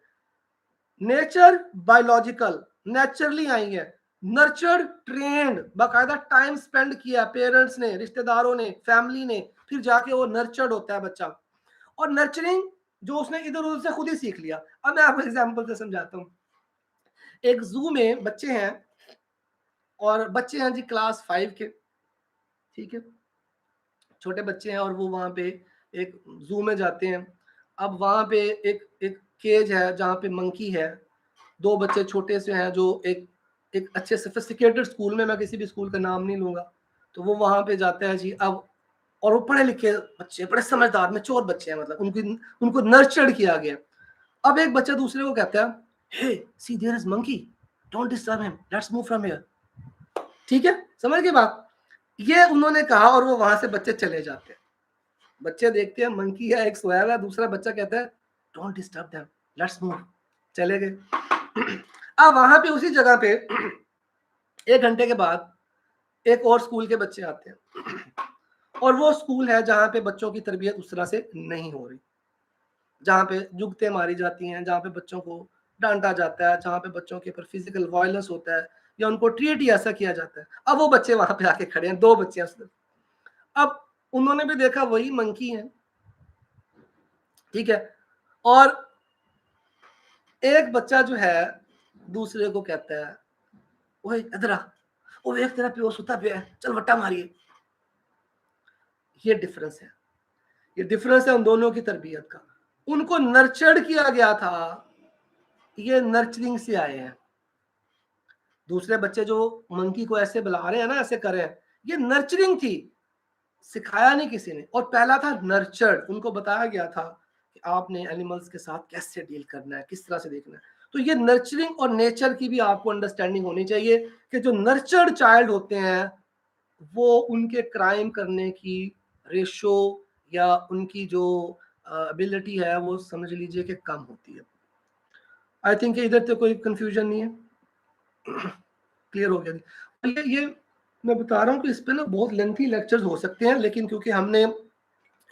नेचर बायोलॉजिकल, नेचुरली आई है। नर्चर्ड ट्रेंड, बाकायदा टाइम स्पेंड किया पेरेंट्स ने, रिश्तेदारों ने, फैमिली ने, फिर जाके वो नर्चर्ड होता है बच्चा। और नर्चरिंग जो उसने इधर उधर से खुद ही सीख लिया। अब मैं आपको एग्जांपल से समझाता हूँ। एक जू में बच्चे हैं, और बच्चे हैं जी क्लास 5 के, ठीक है, छोटे बच्चे हैं, और वो वहां पे एक जू में जाते हैं। अब वहां पे एक एक केज है जहाँ पे मंकी है। दो बच्चे छोटे से हैं जो एक एक अच्छे सोफिस्टिकेटेड स्कूल में, मैं किसी भी स्कूल का नाम नहीं लूंगा, तो वो वहां पे जाता है जी। अब और वो पढ़े लिखे बच्चे, बड़े समझदार मैच्योर बच्चे हैं, मतलब उनको नर्चर्ड किया गया। अब एक बच्चा दूसरे को कहता है, hey see there is monkey, don't disturb him, let's move from here, ठीक है, समझ गए बात। ये उन्होंने कहा, और वो वहां से बच्चे चले जाते हैं। बच्चे देखते हैं मंकी है, एक सोया हुआ है, दूसरा बच्चा कहता है don't disturb them, let's move, चले गए। अब वहां पे उसी जगह पे 1 घंटे के बाद एक और स्कूल के बच्चे आते हैं, और वो स्कूल है जहाँ पे बच्चों की तरबियत उस तरह से नहीं हो रही, जहाँ पे जुगतें मारी जाती हैं, जहाँ पे बच्चों को डांटा जाता है, जहाँ पे बच्चों के ऊपर फिजिकल वायलेंस होता है, या उनको ट्रीट ही ऐसा किया जाता है। अब वो बच्चे वहां पे आके खड़े हैं, 2 बच्चे हैं उसमें। अब उन्होंने भी देखा वही मंकी है, ठीक है, और एक बच्चा जो है दूसरे को कहता है, ओए इधर आ, ओ एक तेरा प्यो सुता पे है, चल वट्टा मारिए। ये डिफरेंस है, ये डिफरेंस है उन दोनों की तरबियत का। उनको नर्चर्ड किया गया था, ये नर्चरिंग से आए हैं। दूसरे बच्चे जो मंकी को ऐसे बुला रहे हैं ना, ऐसे कर रहे हैं, ये नर्चरिंग थी, सिखाया नहीं किसी ने। और पहला था नर्चर्ड, उनको बताया गया था कि आपने एनिमल्स के साथ कैसे डील करना है, किस तरह से देखना है। तो ये नर्चरिंग और नेचर की भी आपको अंडरस्टैंडिंग होनी चाहिए कि जो नर्चर्ड चाइल्ड होते हैं वो उनके क्राइम करने की रेशो या उनकी जो एबिलिटी है वो समझ लीजिए कि कम होती है। आई थिंक इधर तो कोई कंफ्यूजन नहीं है, क्लियर हो गया जी। तो ये मैं बता रहा हूँ कि इस पे ना बहुत लेंथी लेक्चर्स हो सकते हैं, लेकिन क्योंकि हमने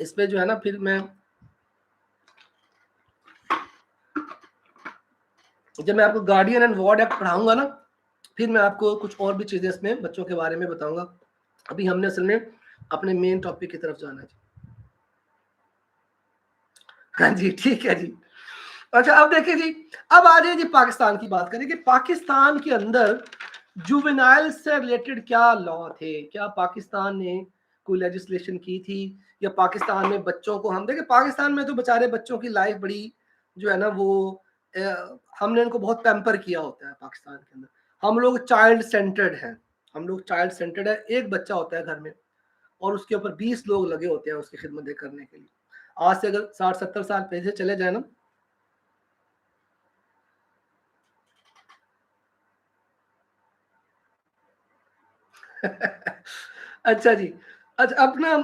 इस पे जो है ना, फिर मैं जब मैं आपको गार्डियन एंड वार्ड एक्ट पढ़ाऊंगा ना, फिर मैं आपको कुछ और भी चीजें इसमें बच्चों के बारे में बताऊंगा। अभी हमने असल में अपने मेन टॉपिक की तरफ जाना है जी। हाँ जी ठीक है जी। अच्छा अब देखिए जी, अब आ जाइए जी पाकिस्तान की बात करें कि पाकिस्तान के अंदर जुवेनाइल से रिलेटेड क्या लॉ थे, क्या पाकिस्तान ने कोई लेजिस्लेशन की थी, या पाकिस्तान में बच्चों को, हम देखें पाकिस्तान में तो बेचारे बच्चों की लाइफ बड़ी जो है ना वो हमने इनको बहुत पैम्पर किया होता है पाकिस्तान के अंदर। हम लोग चाइल्ड सेंटर्ड हैं, हम लोग चाइल्ड सेंटर्ड है। एक बच्चा होता है घर में और उसके ऊपर 20 लोग लगे होते हैं उसकी खिदमत करने के लिए। आज से अगर 60-70 साल पहले चले जाए ना, अच्छा जी। अच्छा, अपना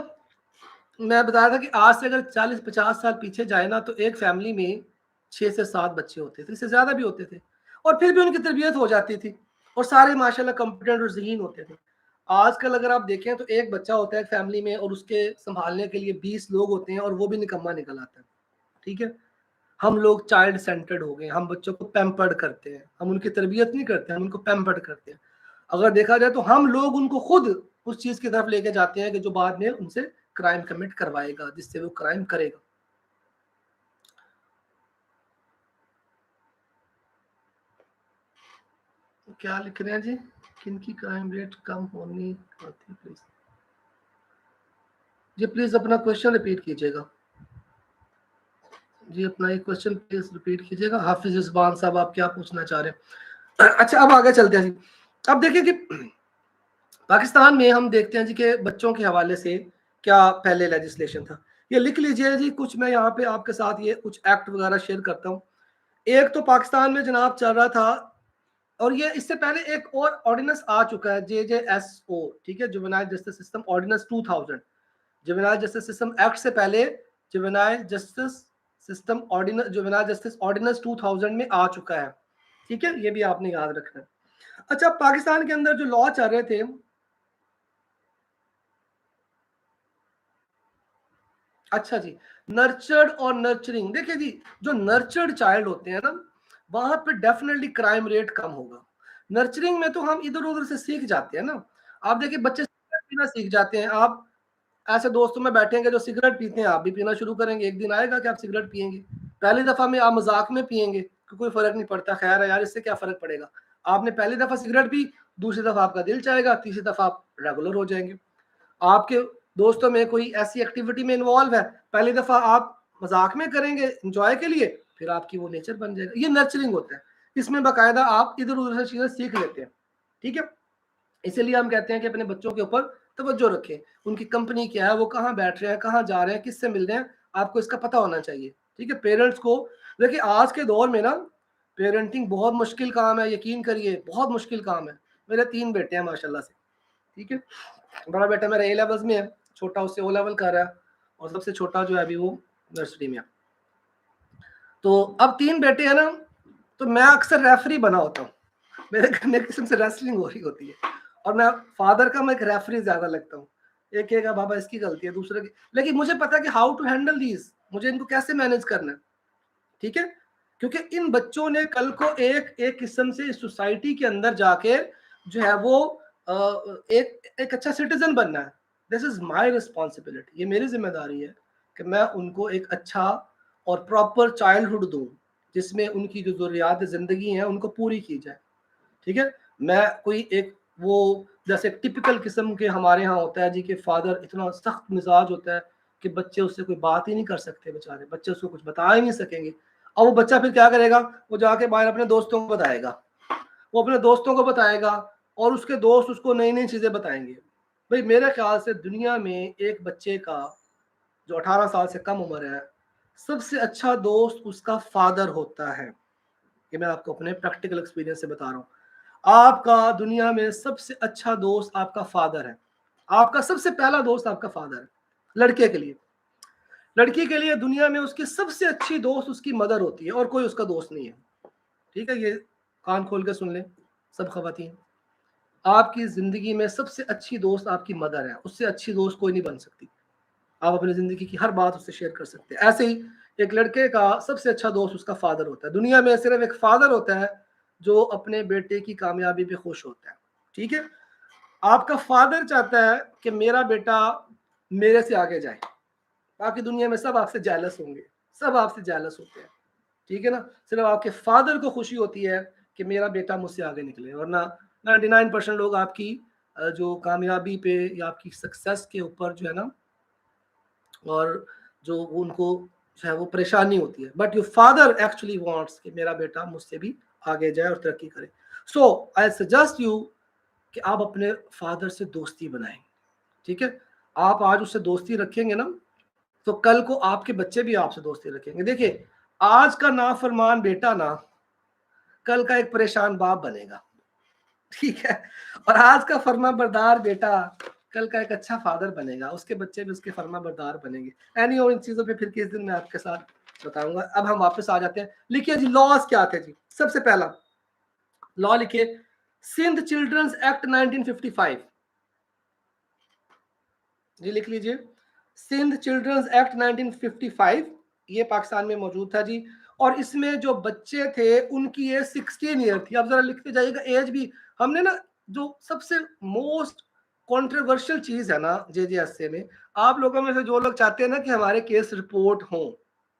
मैं बता रहा था कि आज से अगर 40-50 साल पीछे जाए ना, तो एक फैमिली में 6 से 7 बच्चे होते थे, इससे ज्यादा भी होते थे, और फिर भी उनकी तरबियत हो जाती थी और सारे माशाल्लाह कॉम्पिटेंट और ज़हीन होते थे। आजकल अगर आप देखें तो एक बच्चा होता है फैमिली में और उसके संभालने के लिए 20 लोग होते हैं और वो भी निकम्मा निकल आता है। ठीक है, हम लोग चाइल्ड सेंटर्ड हो गए, हम बच्चों को पैम्पर्ड करते हैं, हम उनकी तरबियत नहीं करते, हम उनको पैम्पर्ड करते हैं। अगर देखा जाए तो हम लोग उनको खुद उस चीज की तरफ लेके जाते हैं कि जो बाद में उनसे क्राइम कमिट करवाएगा, जिससे वो क्राइम करेगा। तो क्या लिख रहे हैं जी, किनकी क्राइम रेट कम होनी होती, प्लीज जी प्लीज अपना क्वेश्चन रिपीट कीजिएगा जी, अपना एक क्वेश्चन प्लीज रिपीट कीजिएगा। हाफिज इस्बान साहब, आप क्या पूछना चाह रहे हैं? अच्छा, अब आगे चलते हैं जी। अब देखिए कि पाकिस्तान में हम देखते हैं जी कि बच्चों के हवाले से क्या पहले लेजिस्लेशन था, ये लिख लीजिए जी। कुछ मैं यहाँ पे आपके साथ ये कुछ एक्ट वगैरह शेयर करता हूँ। एक तो पाकिस्तान में जनाब चल रहा था, और ये इससे पहले एक और ऑर्डिनेंस आ चुका है, JJSO, ठीक है, juvenile justice system ordinance 2000। Juvenile justice system act से पहले juvenile justice system ordinance, juvenile justice ordinance 2000 में आ चुका है। ठीक है, ये भी आपने याद रखना है। अच्छा, पाकिस्तान के अंदर जो लॉ चल रहे थे, अच्छा जी, नर्चर्ड और नर्चरिंग, देखिए जी, जो नर्चर्ड चाइल्ड होते हैं ना, वहां पे डेफिनेटली क्राइम रेट कम होगा। नर्चरिंग में तो हम इधर उधर से सीख जाते हैं ना। आप देखिए बच्चे सिगरेट पीना सीख जाते हैं, आप ऐसे दोस्तों में बैठेंगे जो सिगरेट पीते हैं, आप भी पीना शुरू करेंगे, एक दिन आएगा कि आप सिगरेट पियेंगे। पहली दफा में आप मजाक में पियेंगे कि कोई फर्क नहीं पड़ता, खैर है यार, इससे क्या फर्क पड़ेगा। आपने पहली दफा सिगरेट पी, दूसरी दफा आपका दिल चाहेगा, तीसरी दफा आप रेगुलर हो जाएंगे। आपके दोस्तों में कोई ऐसी एक्टिविटी में इन्वॉल्व है, पहली दफा आप मजाक में करेंगे इंजॉय के लिए, फिर आपकी वो नेचर बन जाएगा। ये नर्चरिंग होता है, इसमें बाकायदा आप इधर उधर से चीजें सीख लेते हैं। ठीक है, इसीलिए हम कहते हैं कि अपने बच्चों के ऊपर तवज्जो रखें, उनकी कंपनी क्या है, वो कहाँ बैठ रहे हैं, कहाँ जा रहे हैं, किससे मिल रहे हैं, आपको इसका पता होना चाहिए। ठीक है, पेरेंट्स को देखिए, आज के दौर में ना पेरेंटिंग बहुत मुश्किल काम है, यकीन करिए बहुत मुश्किल काम है। मेरे 3 बेटे हैं माशाल्लाह से। ठीक है, बड़ा बेटा मेरा A लेवल्स में है, छोटा उससे O लेवल कर रहा है, और सबसे छोटा जो है अभी वो नर्सरी में है। तो अब 3 बेटे हैं ना, तो मैं अक्सर रेफरी बना होता हूँ, मेरे घर में किस्म से रेसलिंग हो रही होती है, और मैं फादर का मैं एक रेफरी ज्यादा लगता हूँ। एक कहेगा बाबा इसकी गलती है, दूसरे की, लेकिन मुझे पता है कि हाउ टू हैंडल दीज, मुझे इनको कैसे मैनेज करना है। ठीक है, क्योंकि इन बच्चों ने कल को एक एक किस्म से इस सोसाइटी के अंदर जाके जो है वो एक एक अच्छा सिटीजन बनना है। दिस इज माय रिस्पॉन्सिबिलिटी, ये मेरी जिम्मेदारी है कि मैं उनको एक अच्छा और प्रॉपर चाइल्डहुड दूं, जिसमें उनकी जो जरूरियात जिंदगी है उनको पूरी की जाए। ठीक है, मैं कोई एक वो जैसे टिपिकल किस्म के हमारे यहाँ होता है जी कि फादर इतना सख्त मिजाज होता है कि बच्चे उससे कोई बात ही नहीं कर सकते, बेचारे बच्चे उसको कुछ बता ही नहीं सकेंगे। अब वो बच्चा फिर क्या करेगा, वो जाके बाहर अपने दोस्तों को बताएगा, वो अपने दोस्तों को बताएगा, और उसके दोस्त उसको नई नई चीजें बताएंगे। भाई मेरे ख्याल से दुनिया में एक बच्चे का जो 18 साल से कम उम्र है, सबसे अच्छा दोस्त उसका फादर होता है। ये मैं आपको अपने प्रैक्टिकल एक्सपीरियंस से बता रहा हूँ। आपका दुनिया में सबसे अच्छा दोस्त आपका फादर है, आपका सबसे पहला दोस्त आपका फादर है। लड़के के लिए, लड़की के लिए दुनिया में उसकी सबसे अच्छी दोस्त उसकी मदर होती है, और कोई उसका दोस्त नहीं है। ठीक है, ये कान खोल के सुन ले सब खवातीन, आपकी जिंदगी में सबसे अच्छी दोस्त आपकी मदर है, उससे अच्छी दोस्त कोई नहीं बन सकती। आप अपनी जिंदगी की हर बात उससे शेयर कर सकते हैं। ऐसे ही एक लड़के का सबसे अच्छा दोस्त उसका फादर होता है। दुनिया में सिर्फ एक फादर होता है जो अपने बेटे की कामयाबी पे खुश होता है। ठीक है, आपका फादर चाहता है कि मेरा बेटा मेरे से आगे जाए, बाकी दुनिया में सब आपसे जेलस होंगे, सब आपसे जेलस होते हैं। ठीक है ना, सिर्फ आपके फादर को खुशी होती है कि मेरा बेटा मुझसे आगे निकले, वरना 99% लोग आपकी जो कामयाबी पे या आपकी सक्सेस के ऊपर जो है ना, और जो उनको जो है वो परेशानी होती है, but your father actually wants कि मेरा बेटा मुझसे भी आगे जाए और तरक्की करे। सो आई सजेस्ट यू कि आप अपने फादर से दोस्ती बनाएं, ठीक है। आप आज उससे दोस्ती रखेंगे ना, तो कल को आपके बच्चे भी आपसे दोस्ती रखेंगे। देखिए, आज का नाफरमान बेटा ना कल का एक परेशान बाप बनेगा, ठीक है। और आज का फर्मा बरदार बेटा कल का एक अच्छा फादर बनेगा, उसके बच्चे भी उसके फर्मा बरदार बनेंगे। एनी और इन चीजों पे फिर किस दिन मैं आपके साथ बताऊंगा। अब हम वापस आ जाते हैं। लिखिए जी लॉज क्या थे जी। सबसे पहला लॉ लिखिए, सिंध चिल्ड्रंस एक्ट 1955। जी लिख लीजिए, सिंध चिल्ड्रंस एक्ट 1955, ये पाकिस्तान में मौजूद था जी। और इसमें जो बच्चे थे उनकी एज 16 ईयर थी। अब जरा लिखते जाइएगा एज भी। हमने ना जो सबसे मोस्ट कंट्रोवर्शियल चीज है ना जेजेएसए में, आप लोगों में से जो लोग चाहते हैं ना कि हमारे केस रिपोर्ट हों,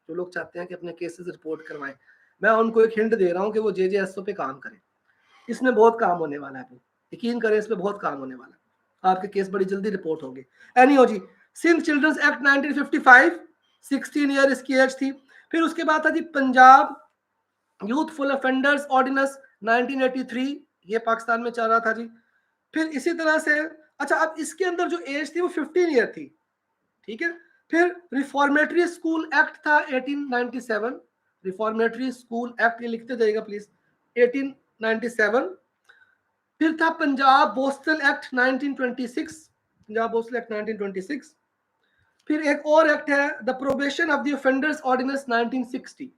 जो लोग चाहते हैं कि अपने केसेस रिपोर्ट करवाएं, मैं उनको एक हिंट दे रहा हूं कि वो जेजेएसओ पे काम करें। इसमें बहुत काम होने वाला है, यकीन करें, इसमें बहुत काम होने वाला है, आपके केस बड़ी जल्दी रिपोर्ट होंगे। एनीहो जी, सिंध चिल्ड्रंस एक्ट 1955, 16 ईयर इसकी एज थी। फिर उसके बाद था जी पंजाब यूथफुल ऑफेंडर्स ऑर्डिनेंस 1983, ये पाकिस्तान में चल रहा था जी। फिर इसी तरह से, अच्छा अब इसके अंदर जो एज थी वो 15 ईयर थी, ठीक है। फिर रिफॉर्मेटरी स्कूल एक्ट था 1897, रिफॉर्मेटरी स्कूल एक्ट, ये लिखते जाइएगा प्लीज, 1897। फिर था Punjab borstal act 1926, Punjab borstal act 1926। फिर एक और एक्ट है the probation of the offenders ordinance 1960,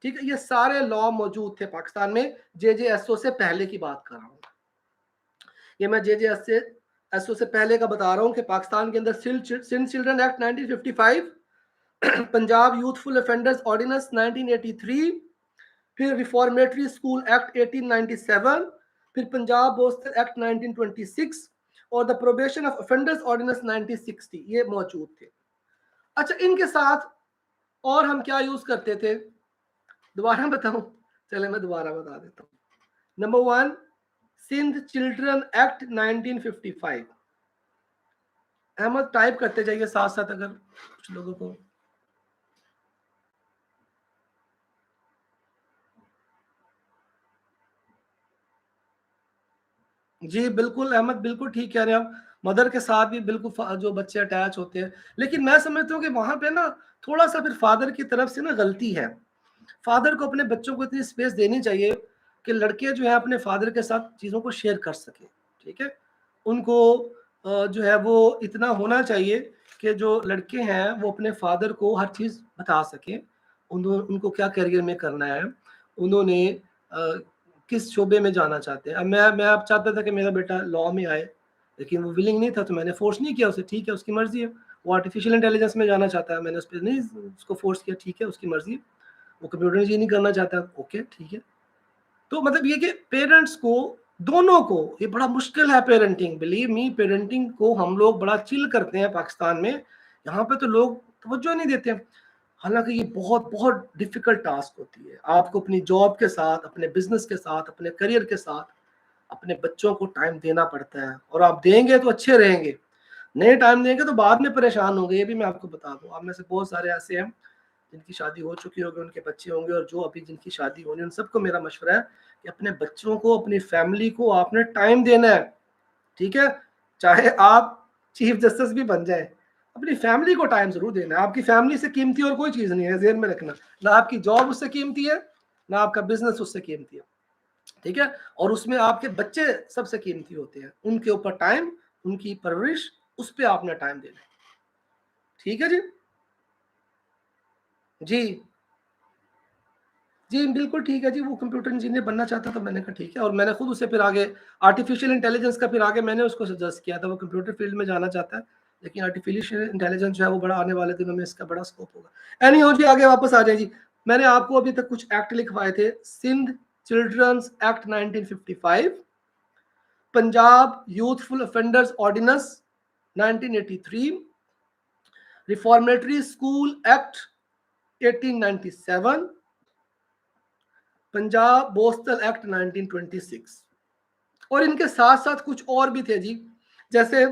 ठीक है। ये सारे लॉ मौजूद थे पाकिस्तान में, जेजेएसओ से पहले की बात कर रहा हूं। ये मैं जेजेएसओ से पहले का बता रहा हूं कि पाकिस्तान के अंदर Sindh children act 1955, Punjab youthful offenders ordinance 1983, फिर रिफॉर्मेटरी स्कूल एक्ट 1897, फिर पंजाब बोस्टल एक्ट 1926 और the probation of offenders ordinance 1960, ये मौजूद थे। अच्छा, इनके साथ और हम क्या यूज करते थे, दोबारा बताऊं? चले मैं दोबारा बता देता हूं। Number 1, Sindh children act 1955। Ahmad type करते जाइए साथ साथ, अगर कुछ लोगों को। जी बिल्कुल अहमद, बिल्कुल ठीक कह रहे हैं आप। मदर के साथ भी बिल्कुल जो बच्चे अटैच होते हैं, लेकिन मैं समझता हूँ कि वहां पे ना थोड़ा सा फिर फादर की तरफ से ना गलती है। फादर को अपने बच्चों को इतनी स्पेस देनी चाहिए कि लड़के जो है अपने फादर के साथ चीज़ों को शेयर कर सके, ठीक है। उनको जो है वो इतना होना चाहिए कि जो लड़के हैं वो अपने फादर को हर चीज़ बता सकें, उनको क्या करियर में करना है, उन्होंने किस शोबे में जाना चाहते हैं। अब मैं अब चाहता था कि मेरा बेटा लॉ में आए, लेकिन वो विलिंग नहीं था, तो मैंने फोर्स नहीं किया उसे, ठीक है उसकी मर्जी है। वो आर्टिफिशियल इंटेलिजेंस में जाना चाहता है, मैंने उस पर नहीं उसको फोर्स किया, ठीक है उसकी मर्जी है। वो कंप्यूटर इंजीनियरिंग करना चाहता है, ओके ठीक है। तो मतलब ये कि पेरेंट्स को, दोनों को, ये बड़ा मुश्किल है पेरेंटिंग, बिलीव मी। पेरेंटिंग को हम लोग बड़ा चिल करते हैं पाकिस्तान में, यहाँ पे तो लोग तवज्जो नहीं देते हैं। हालांकि ये बहुत बहुत डिफिकल्ट टास्क होती है। आपको अपनी जॉब के साथ, अपने बिजनेस के साथ, अपने करियर के साथ अपने बच्चों को टाइम देना पड़ता है, और आप देंगे तो अच्छे रहेंगे, नहीं टाइम देंगे तो बाद में परेशान होंगे। ये भी मैं आपको बता दूं, आप में से बहुत सारे ऐसे हैं जिनकी शादी हो चुकी होगी, उनके बच्चे होंगे, और जो अभी जिनकी शादी होनी, उन सबको मेरा मशवरा है कि अपने बच्चों को, अपनी फैमिली को आपने टाइम देना है, ठीक है। चाहे आप चीफ जस्टिस भी बन जाए, अपनी फैमिली को टाइम जरूर देना है। आपकी फैमिली से कीमती और कोई चीज नहीं है, ध्यान में रखना। ना आपकी जॉब उससे कीमती है, ना आपका बिजनेस उससे कीमती है, ठीक है। और उसमें आपके बच्चे सबसे कीमती होते हैं, उनके ऊपर टाइम, उनकी परवरिश, उस पर आपने टाइम देना है, ठीक है जी। जी जी बिल्कुल ठीक है जी। वो कंप्यूटर इंजीनियर बनना चाहता था, मैंने कहा ठीक है, और मैंने खुद उसे फिर आगे आर्टिफिशियल इंटेलिजेंस का फिर आगे मैंने उसको सजेस्ट किया था। वो कंप्यूटर फील्ड में जाना चाहता है, लेकिन आर्टिफिशियल इंटेलिजेंस जो है वो बड़ा आने वाले दिनों में इसका बड़ा स्कोप होगा। एनी हो जी, आगे वापस आ जाए जी। मैंने आपको अभी तक कुछ एक्ट लिखवाए थे, Sindh children's act 1955, Punjab youthful offenders ordinance 1983, reformatory school act 1897, Punjab borstal act 1926। और इनके साथ साथ कुछ और भी थे जी, जैसे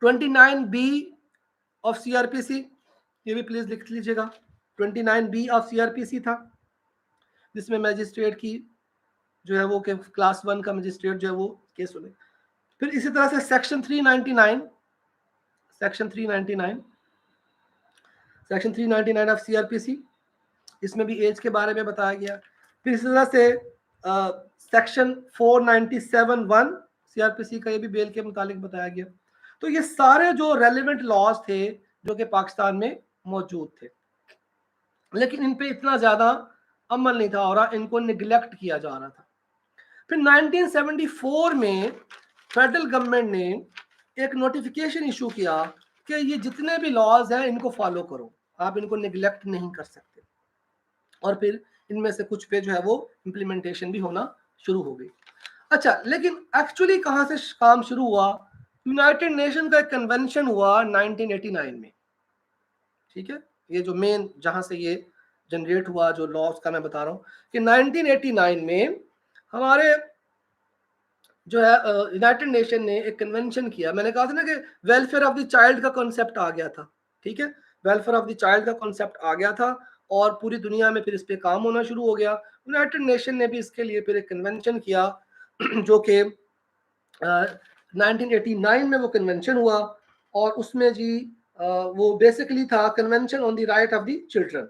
29B ऑफ सीआरपीसी, ये भी प्लीज लिख लीजिएगा। 29B ऑफ CRPC था, जिसमें मैजिस्ट्रेट की जो है वो क्लास 1 का मैजिस्ट्रेट जो है वो केस सुने। फिर इसी तरह से सेक्शन 399 ऑफ CRPC, इसमें भी एज के बारे में बताया गया। फिर इसी तरह से सेक्शन 497(1) CRPC का, ये भी बेल के मुतालिक बताया गया। तो ये सारे जो रेलिवेंट लॉज थे जो कि पाकिस्तान में मौजूद थे, लेकिन इन पे इतना ज्यादा अमल नहीं था और इनको निगलेक्ट किया जा रहा था। फिर 1974 में फेडरल गवर्नमेंट ने एक नोटिफिकेशन इशू किया कि ये जितने भी लॉज हैं इनको फॉलो करो, आप इनको निगलेक्ट नहीं कर सकते। और फिर इनमें से कुछ पे जो है वो इम्प्लीमेंटेशन भी होना शुरू हो गई। अच्छा, लेकिन एक्चुअली कहाँ से काम शुरू हुआ? यूनाइटेड नेशन का एक कन्वेंशन हुआ 1989 में, ठीक है। ये जो मेन जहां से ये जनरेट हुआ जो लॉज का मैं बता रहा हूँ कि 1989 में हमारे जो है यूनाइटेड नेशन ने एक कन्वेंशन किया। मैंने कहा था ना कि वेलफेयर ऑफ द चाइल्ड का कॉन्सेप्ट आ गया था, ठीक है। वेलफेयर ऑफ द चाइल्ड का कॉन्सेप्ट आ गया था और पूरी दुनिया में फिर इस पे काम होना शुरू हो गया। यूनाइटेड नेशन ने भी इसके लिए फिर एक कन्वेंशन किया जो कि 1989 में वो कन्वेंशन हुआ और उसमें जी वो बेसिकली था convention on the right of the children,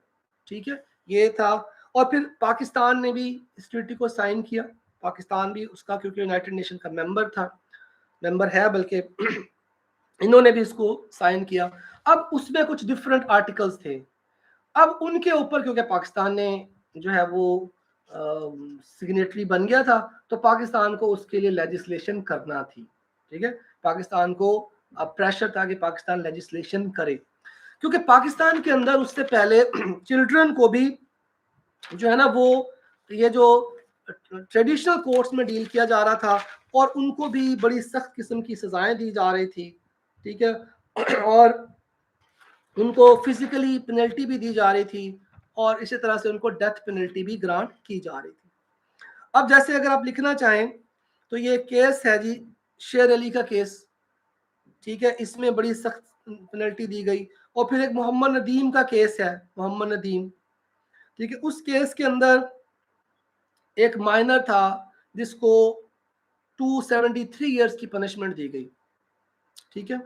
ठीक है, ये था। और फिर पाकिस्तान ने भी इस ट्रीटी को साइन किया। पाकिस्तान भी उसका, क्योंकि यूनाइटेड नेशन का मेंबर है बल्कि इन्होंने भी इसको साइन किया। अब उसमें कुछ डिफरेंट आर्टिकल्स थे। अब उनके ऊपर क्योंकि पाकिस्तान ने जो है वो सिग्नेटरी बन गया था, तो पाकिस्तान को उसके लिए लेजिस्लेशन करना थी, ठीक है। पाकिस्तान को अब प्रेशर था कि पाकिस्तान लेजिस्लेशन करे, क्योंकि पाकिस्तान के अंदर उससे पहले चिल्ड्रन को भी जो है ना वो ये जो ट्रेडिशनल कोर्ट्स में डील किया जा रहा था और उनको भी बड़ी सख्त किस्म की सजाएं दी जा रही थी, ठीक है, और उनको फिजिकली पेनल्टी भी दी जा रही थी और इसी तरह से उनको डेथ पेनल्टी भी ग्रांट की जा रही थी। अब जैसे अगर आप लिखना चाहें तो ये केस है जी शेर अली का केस, ठीक है, इसमें बड़ी सख्त पेनल्टी दी गई। और फिर एक मोहम्मद नदीम का केस है, मोहम्मद नदीम, ठीक है। उस केस के अंदर एक माइनर था जिसको 273 ईयर्स की पनिशमेंट दी गई, ठीक है,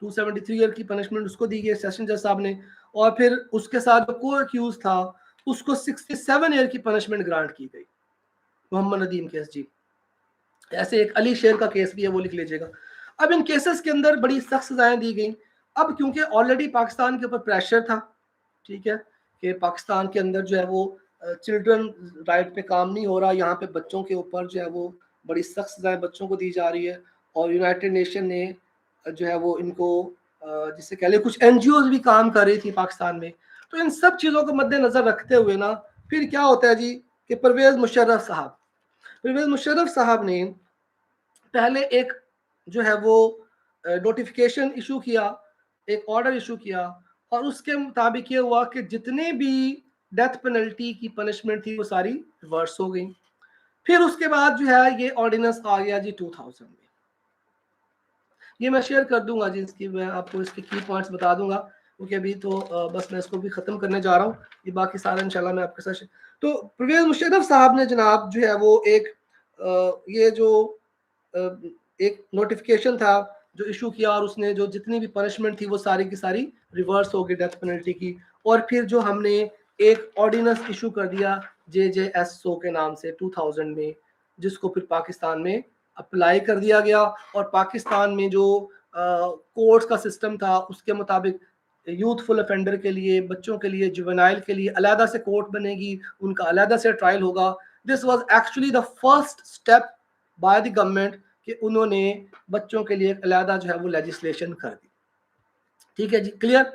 273 ईयर की पनिशमेंट उसको दी गई सेशन जज साहब ने। और फिर उसके साथ जो को अक्यूज था उसको 67 ईयर की पनिशमेंट ग्रांट की गई, मोहम्मद नदीम केस जी। ऐसे एक अली शेर का केस भी है, वो लिख लीजिएगा। अब इन केसेस के अंदर बड़ी सख्त सजाएं दी गई। अब क्योंकि ऑलरेडी पाकिस्तान के ऊपर प्रेशर था, ठीक है, कि पाकिस्तान के अंदर जो है वो चिल्ड्रन राइट पे काम नहीं हो रहा, यहाँ पे बच्चों के ऊपर जो है वो बड़ी सख्त सजाएं बच्चों को दी जा रही है। और यूनाइटेड नेशन ने जो है वो इनको जिससे कह ले कुछ एनजीओ भी काम कर रही थी पाकिस्तान में। तो इन सब चीज़ों को मद्देनजर रखते हुए ना फिर क्या होता है जी कि परवेज मुशर्रफ साहब ने पहले एक जो है वो नोटिफिकेशन इशू किया, एक ऑर्डर इशू किया और उसके मुताबिक ये हुआ कि जितने भी डेथ पेनल्टी की पनिशमेंट थी वो सारी रिवर्स हो गई। फिर उसके बाद जो है ये ऑर्डिनेंस आ गया जी 2000 में। ये मैं शेयर कर दूंगा जी, इसकी मैं आपको इसके की पॉइंट्स बता दूंगा, क्योंकि अभी तो बस मैं इसको भी खत्म करने जा रहा हूँ। ये बाकी सारा इंशाल्लाह मैं आपके साथ। तो परवेज मुशर्रफ साहब ने जनाब जो है वो एक ये जो एक नोटिफिकेशन था जो इशू किया और उसने जो जितनी भी पनिशमेंट थी वो सारी की सारी रिवर्स हो गई डेथ पेनल्टी की। और फिर जो हमने एक ऑर्डिनेंस इशू कर दिया JJSO के नाम से 2000 में, जिसको फिर पाकिस्तान में अप्लाई कर दिया गया। और पाकिस्तान में जो कोर्ट्स का सिस्टम था उसके मुताबिक यूथफुल ऑफेंडर के लिए, बच्चों के लिए, जुवेनाइल के लिए अलहदा से कोर्ट बनेगी, उनका अलहदा से ट्रायल होगा। This was actually the first step by the government कि उन्होंने बच्चों के लिए अलहदा जो है वो लेजिस्लेशन कर दी, ठीक है जी, क्लियर।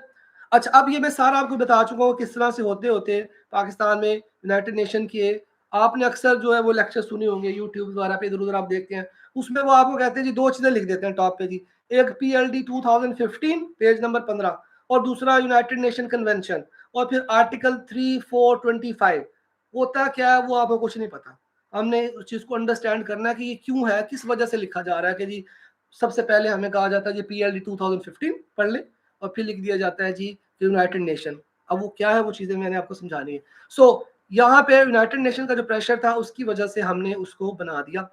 अच्छा, अब ये मैं सारा आपको बता चुका हूँ किस तरह से होते होते पाकिस्तान में यूनाइटेड नेशन के, आपने अक्सर जो है वो लेक्चर सुने होंगे यूट्यूब वगैरह पे, इधर उधर आप देखते हैं, उसमें वो आपको कहते हैं जी दो चीजें लिख देते हैं टॉप पे जी, एक PLD 2015 पेज नंबर 15 और दूसरा यूनाइटेड नेशन कन्वेंशन, और फिर आर्टिकल 3425। होता क्या है वो आपको कुछ नहीं पता। हमने उस चीज को अंडरस्टैंड करना है कि ये क्यों है, किस वजह से लिखा जा रहा है कि जी सबसे पहले हमें कहा जाता है जी PLD 2015 पढ़ ले और फिर लिख दिया जाता है जी यूनाइटेड नेशन। अब वो क्या है, वो चीजें मैंने आपको समझानी है। सो यहाँ पे यूनाइटेड नेशन का जो प्रेशर था उसकी वजह से हमने उसको बना दिया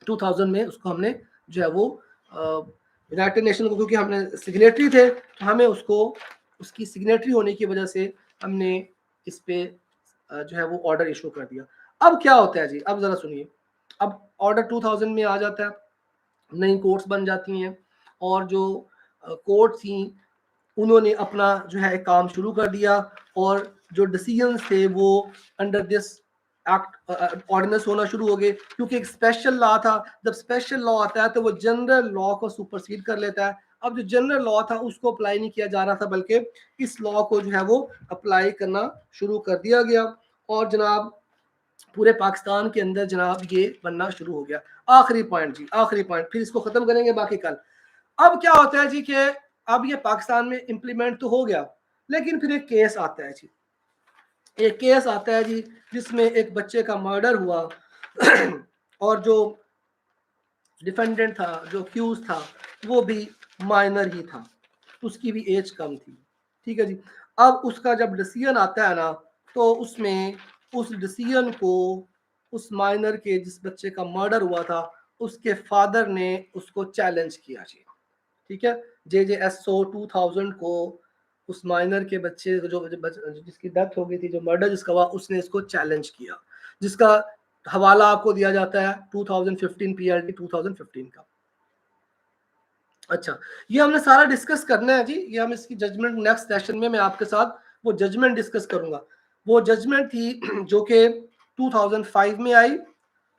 2000 में, उसको हमने जो है वो यूनाइटेड नेशन को, क्योंकि हमने सिग्नेटरी थे तो हमें उसको उसकी सिग्नेटरी होने की वजह से हमने इस पे जो है वो ऑर्डर इशू कर दिया। अब क्या होता है जी, अब जरा सुनिए, अब ऑर्डर 2000 में आ जाता है, नई कोर्ट्स बन जाती हैं और जो कोर्ट थी उन्होंने अपना जो है काम शुरू कर दिया और जो डिसीजंस थे वो अंडर दिस एक्ट ऑर्डिनेंस होना शुरू हो गए, क्योंकि एक स्पेशल लॉ था। जब स्पेशल लॉ आता है तो वो जनरल लॉ को सुपरसीड कर लेता है। अब जो जनरल लॉ था उसको अप्लाई नहीं किया जा रहा था, बल्कि इस लॉ को जो है वो अप्लाई करना शुरू कर दिया गया और जनाब पूरे पाकिस्तान के अंदर जनाब ये बनना शुरू हो गया। आखिरी पॉइंट जी, आखिरी पॉइंट, फिर इसको खत्म करेंगे बाकी कल। अब क्या होता है जी कि अब ये पाकिस्तान में इंप्लीमेंट तो हो गया, लेकिन फिर एक केस आता है जी, एक केस आता है जी जिसमें एक बच्चे का मर्डर हुआ और जो डिफेंडेंट था, जो अक्यूज था, वो भी माइनर ही था, उसकी भी एज कम थी। ठीक है जी। अब उसका जब डिसीजन आता है ना, तो उसमें उस डिसीजन को उस माइनर के, जिस बच्चे का मर्डर हुआ था, उसके फादर ने उसको चैलेंज किया जी। ठीक है, JJSO 2000 को उस माइनर के बच्चे जो जिसकी डेथ हो गई थी, जो मर्डर जिसका हुआ, उसने इसको चैलेंज किया, जिसका हवाला आपको दिया जाता है 2015 PLT 2015 का। अच्छा, ये हमने सारा डिस्कस करना है जी, ये हम इसकी जजमेंट नेक्स्ट सेशन में मैं आपके साथ वो जजमेंट डिस्कस करूंगा। वो जजमेंट थी जो कि 2005 में आई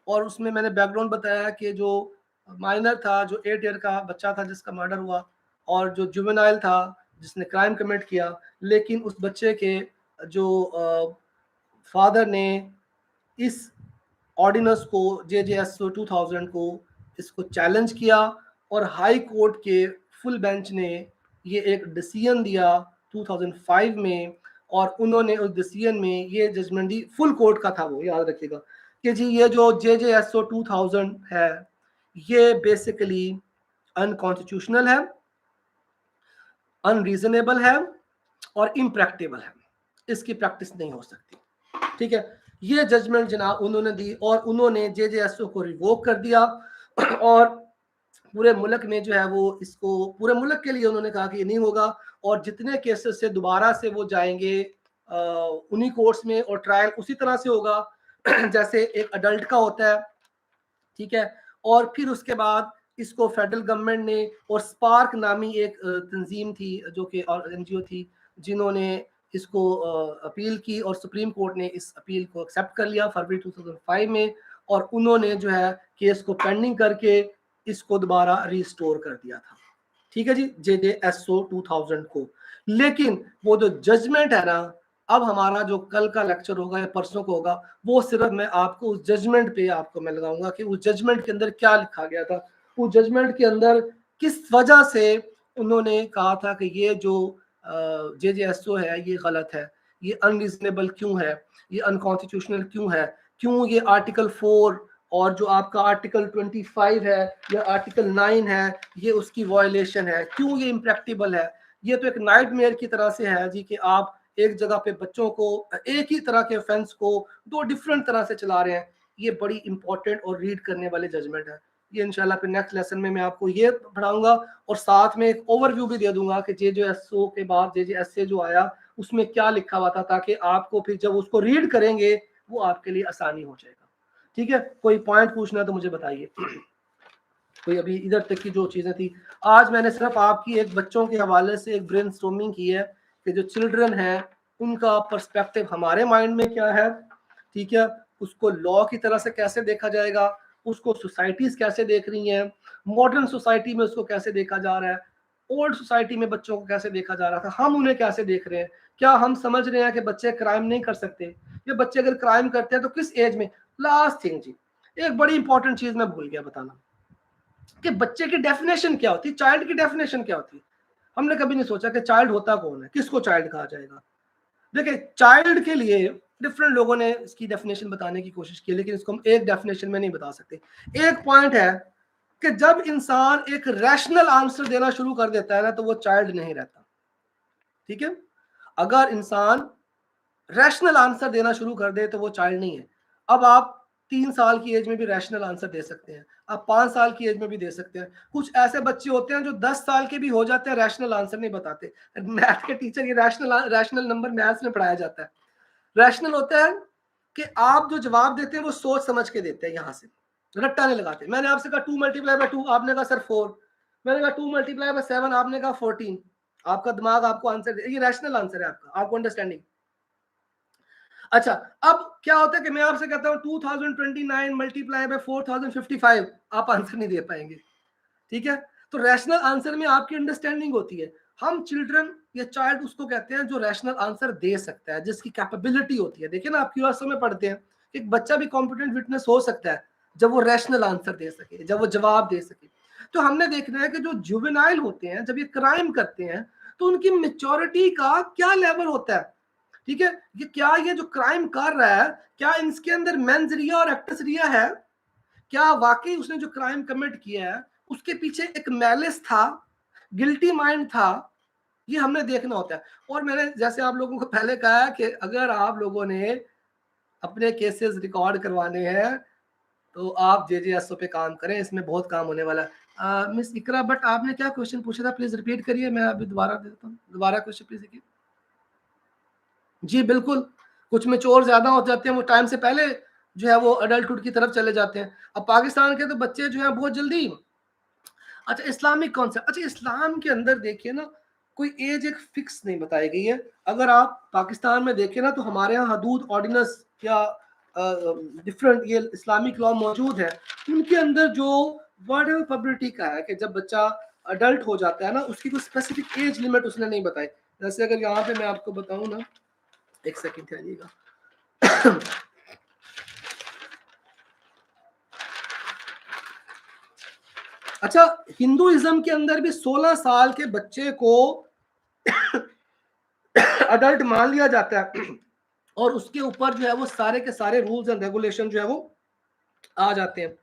और उसमें मैंने बैकग्राउंड बताया कि जो माइनर था, जो 8 ईयर का बच्चा था जिसका मर्डर हुआ, और जो जुवेनाइल था जिसने क्राइम कमिट किया, लेकिन उस बच्चे के जो फादर ने इस ऑर्डिनेंस को, JJSO 2000 को, इसको चैलेंज किया और हाई कोर्ट के फुल बेंच ने ये एक डिसीजन दिया 2005 में, और उन्होंने उस डिसीजन में ये जजमेंट दी, फुल कोर्ट का था वो, याद रखिएगा कि जी ये जो JJSO 2000 है ये बेसिकली अनकॉन्स्टिट्यूशनल है, अनरीजनेबल है और इम्प्रैक्टिबल है, इसकी प्रैक्टिस नहीं हो सकती। ठीक है, ये जजमेंट जनाब उन्होंने दी और उन्होंने JJSO को रिवोक कर दिया और पूरे मुल्क में जो है वो इसको, पूरे मुल्क के लिए उन्होंने कहा कि ये नहीं होगा, और जितने केसेस से दोबारा से वो जाएंगे उन्हीं कोर्ट्स में, और ट्रायल उसी तरह से होगा जैसे एक अडल्ट का होता है। ठीक है, और फिर उसके बाद इसको फेडरल गवर्नमेंट ने, और स्पार्क नामी एक तंजीम थी जो कि NGO थी, जिन्होंने इसको अपील की और सुप्रीम कोर्ट ने इस अपील को एक्सेप्ट कर लिया फरवरी 2005 में, और उन्होंने जो है केस को पेंडिंग करके इसको दोबारा रिस्टोर कर दिया था। ठीक है जी, JJSO 2000 को। लेकिन वो जो जजमेंट है ना, अब हमारा जो कल का लेक्चर होगा या परसों को होगा, वो सिर्फ मैं आपको उस जजमेंट पे आपको मैं लगाऊंगा कि उस जजमेंट के अंदर क्या लिखा गया था, उस जजमेंट के अंदर किस वजह से उन्होंने कहा था कि ये जो JJSO है ये गलत है, ये अनरीजनेबल क्यों है, ये अनकॉन्स्टिट्यूशनल क्यों है, क्यों ये आर्टिकल 4 और जो आपका आर्टिकल 25 है या आर्टिकल 9 है ये उसकी वायलेशन है, क्यों ये इम्प्रैक्टिबल है। ये तो एक नाइटमेयर की तरह से है जी कि आप एक जगह पे बच्चों को एक ही तरह के ऑफेंस को दो डिफरेंट तरह से चला रहे हैं। ये बड़ी इंपॉर्टेंट और रीड करने वाले जजमेंट है। ये इंशाल्लाह फिर नेक्स्ट लेसन में मैं आपको ये पढ़ाऊंगा और साथ में एक ओवरव्यू भी दे दूंगा कि JJSO के बाद JJSA जो आया उसमें क्या लिखा हुआ था, ताकि आपको फिर जब उसको रीड करेंगे वो आपके लिए आसानी हो जाएगा। ठीक है, कोई पॉइंट पूछना तो मुझे बताइए। कोई अभी इधर तक की जो चीजें थी, आज मैंने सिर्फ आपकी एक बच्चों के हवाले से एक ब्रेनस्टॉर्मिंग की है कि जो चिल्ड्रन है उनका पर्सपेक्टिव हमारे माइंड में क्या है। ठीक है, उसको लॉ की तरह से कैसे देखा जाएगा, उसको सोसाइटीज कैसे देख रही हैं, मॉडर्न सोसाइटी में उसको कैसे देखा जा रहा है, ओल्ड सोसाइटी में बच्चों को कैसे देखा जा रहा था, हम उन्हें कैसे देख रहे हैं। क्या हम समझ रहे हैं कि बच्चे क्राइम नहीं कर सकते, ये बच्चे अगर क्राइम करते हैं तो किस एज में। लास्ट थिंग जी, एक बड़ी इंपॉर्टेंट चीज मैं भूल गया बताना कि बच्चे की डेफिनेशन क्या होती है, चाइल्ड की डेफिनेशन क्या होती है। हमने कभी नहीं सोचा कि चाइल्ड होता कौन है, किसको चाइल्ड कहा जाएगा। देखिए, चाइल्ड के लिए डिफरेंट लोगों ने इसकी डेफिनेशन बताने की कोशिश की, लेकिन इसको हम एक डेफिनेशन में नहीं बता सकते। एक पॉइंट है कि जब इंसान एक रैशनल आंसर देना शुरू कर देता है ना, तो वो चाइल्ड नहीं रहता। ठीक है, अगर इंसान रैशनल आंसर देना शुरू कर दे तो वो चाइल्ड नहीं है। अब आप 3 साल की एज में भी रैशनल आंसर दे सकते हैं, आप 5 साल की एज में भी दे सकते हैं। कुछ ऐसे बच्चे होते हैं जो 10 साल के भी हो जाते हैं, रैशनल आंसर नहीं बताते। मैथ के टीचर, ये रैशनल नंबर मैथ्स में पढ़ाया जाता है। रैशनल होता है कि आप जो जवाब देते हैं वो सोच समझ के देते हैं, यहां से रट्टा नहीं लगाते। मैंने आपसे कहा 2 × 2, आपने कहा सर 4। मैंने कहा 2 × 7, आपने कहा 14। आपका दिमाग आपको आंसर दे, ये रैशनल आंसर है आपका, आपको अंडरस्टैंडिंग। अच्छा, अब क्या होता है कि मैं आपसे कहता हूं 2029 मल्टीप्लाई बाय 4055, आप आंसर नहीं दे पाएंगे, ठीक है। तो रैशनल आंसर में आपकी अंडरस्टैंडिंग होती है। हम चिल्ड्रन या चाइल्ड उसको कहते हैं जो रैशनल आंसर दे सकता है, जिसकी कैपेबिलिटी होती है। देखिए ना, आप क्यूएसओ में पढ़ते हैं एक बच्चा भी कॉम्पिटेंट विटनेस हो सकता है जब वो रैशनल आंसर दे सके, जब वो जवाब दे सके। तो हमने देखना है कि जो जुवेनाइल होते हैं जब ये क्राइम करते हैं तो उनकी मेच्योरिटी का क्या लेवल होता है, ठीक है। ये क्या, ये जो क्राइम कर रहा है, क्या इसके अंदर मेंस रिया और एक्ट्रेस रिया है? क्या वाकई उसने जो क्राइम कमिट किया है उसके पीछे एक मैलिस था, गिल्टी माइंड था? ये हमने देखना होता है। और मैंने जैसे आप लोगों को पहले कहा कि अगर आप लोगों ने अपने केसेस रिकॉर्ड करवाने हैं तो आप जेजेएसओ पे काम करें, इसमें बहुत काम होने वाला है। मिस इकरा बट आपने क्या क्वेश्चन पूछा था, प्लीज रिपीट करिए, मैं अभी दोबारा देता हूँ, दोबारा क्वेश्चन प्लीज देखिए। जी बिल्कुल, कुछ में चोर ज्यादा हो जाते हैं, वो टाइम से पहले जो है वो अडल्टहुड की तरफ चले जाते हैं। अब पाकिस्तान के तो बच्चे जो है बहुत जल्दी। अच्छा, इस्लामिक कॉन्सेप्ट, अच्छा इस्लाम के अंदर देखिए ना, कोई एज एक फिक्स नहीं बताई गई है। अगर आप पाकिस्तान में देखें ना तो हमारे यहाँ हदूद ऑर्डिनेंस या डिफरेंट ये इस्लामिक लॉ मौजूद है, उनके अंदर जो वर्ड पब्लिटी का है कि जब बच्चा अडल्ट हो जाता है ना, उसकी कोई स्पेसिफिक एज लिमिट उसने नहीं बताई। जैसे अगर यहाँ पे मैं आपको बताऊं ना, एक सेकंड ठहरिएगा। अच्छा, हिंदुइज्म के अंदर भी 16 साल के बच्चे को अडल्ट मान लिया जाता है और उसके ऊपर जो है वो सारे के सारे रूल्स एंड रेगुलेशन जो है वो आ जाते हैं।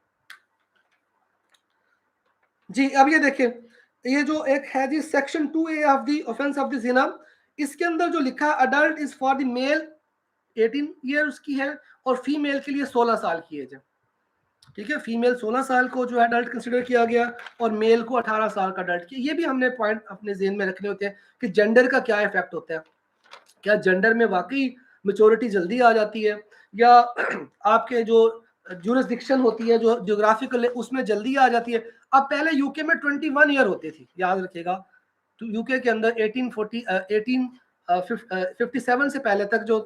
जी अब ये देखिए, ये जो एक है जी section 2A of the offence of the जिना, इसके अंदर जो लिखा है adult is for the male 18 years की है और फीमेल के लिए 16 साल की एज है, ठीक है। फीमेल 16 साल को जो है अडल्ट कंसिडर किया गया और मेल को 18 साल का अडल्ट किया। ये भी हमने पॉइंट अपने जेहन में रखने होते हैं कि जेंडर का क्या इफेक्ट होता है, क्या जेंडर में वाकई मेच्योरिटी जल्दी आ जाती है, या आपके जो जुरिस्डिक्शन होती है जो जियोग्राफिकल है उसमें जल्दी आ जाती है। अब पहले यूके में 21 ईयर होती थी, याद रखिएगा। तो यूके के अंदर 1857 से पहले तक जो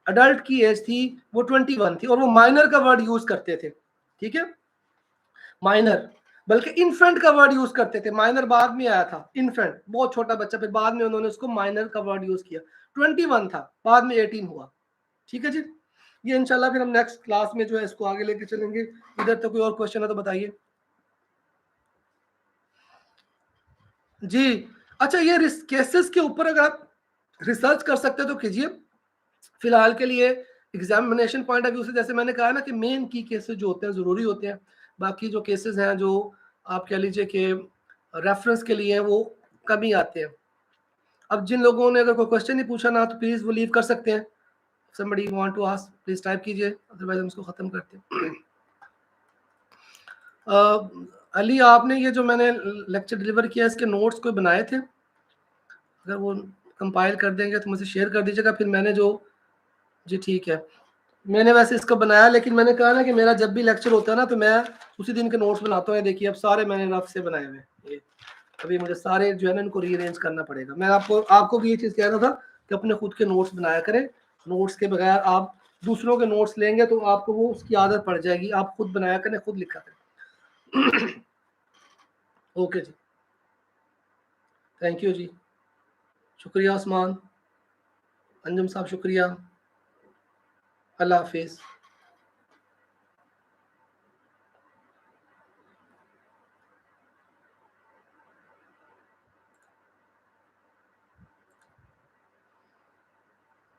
अडल्ट की एज थी वो 21 थी, और वो माइनर का वर्ड यूज करते थे, ठीक है। माइनर, बल्कि इन्फेंट का वर्ड यूज करते थे, माइनर बाद में आया था, इन्फेंट बहुत छोटा बच्चा, फिर बाद में उन्होंने उसको माइनर का वर्ड यूज किया। 21 था, बाद में 18 हुआ, ठीक है जी। ये इंशाल्लाह फिर हम नेक्स्ट क्लास में जो है इसको आगे लेके चलेंगे। इधर तो कोई और क्वेश्चन है तो बताइए जी। अच्छा, ये केसेस के ऊपर अगर आप रिसर्च कर सकते हो तो कीजिए। फिलहाल के लिए एग्जामिनेशन पॉइंट ऑफ व्यू से, जैसे मैंने कहा ना कि मेन की केसेस जो होते हैं ज़रूरी होते हैं, बाकी जो केसेस हैं जो आप कह लीजिए कि रेफरेंस के लिए वो कम ही आते हैं। अब जिन लोगों ने अगर कोई क्वेश्चन नहीं पूछा ना तो प्लीज़ वो लीव कर सकते हैं। somebody want to ask please type कीजिए, अदरवाइज हम इसको ख़त्म करते हैं। अली, आपने ये जो मैंने लेक्चर डिलीवर किया इसके नोट्स कोई बनाए थे? अगर वो कंपाइल कर देंगे तो मुझे शेयर कर दीजिएगा। फिर मैंने जो, जी ठीक है, मैंने वैसे इसको बनाया, लेकिन मैंने कहा ना कि मेरा जब भी लेक्चर होता है ना तो मैं उसी दिन के नोट्स बनाता हूँ। देखिए अब सारे मैंने रफ से बनाए हुए हैं, अभी मुझे सारे जो है ना इनको रीअरेंज करना पड़ेगा। मैं आपको भी ये चीज़ कह रहा था कि अपने खुद के नोट्स बनाया करें। नोट्स के बगैर आप दूसरों के नोट्स लेंगे तो आपको वो उसकी आदत पड़ जाएगी। आप खुद बनाया करें, खुद लिखा करें। ओके जी, थैंक यू जी, शुक्रिया उस्मान, अंजुम साहब शुक्रिया, अल्लाह हाफिज़।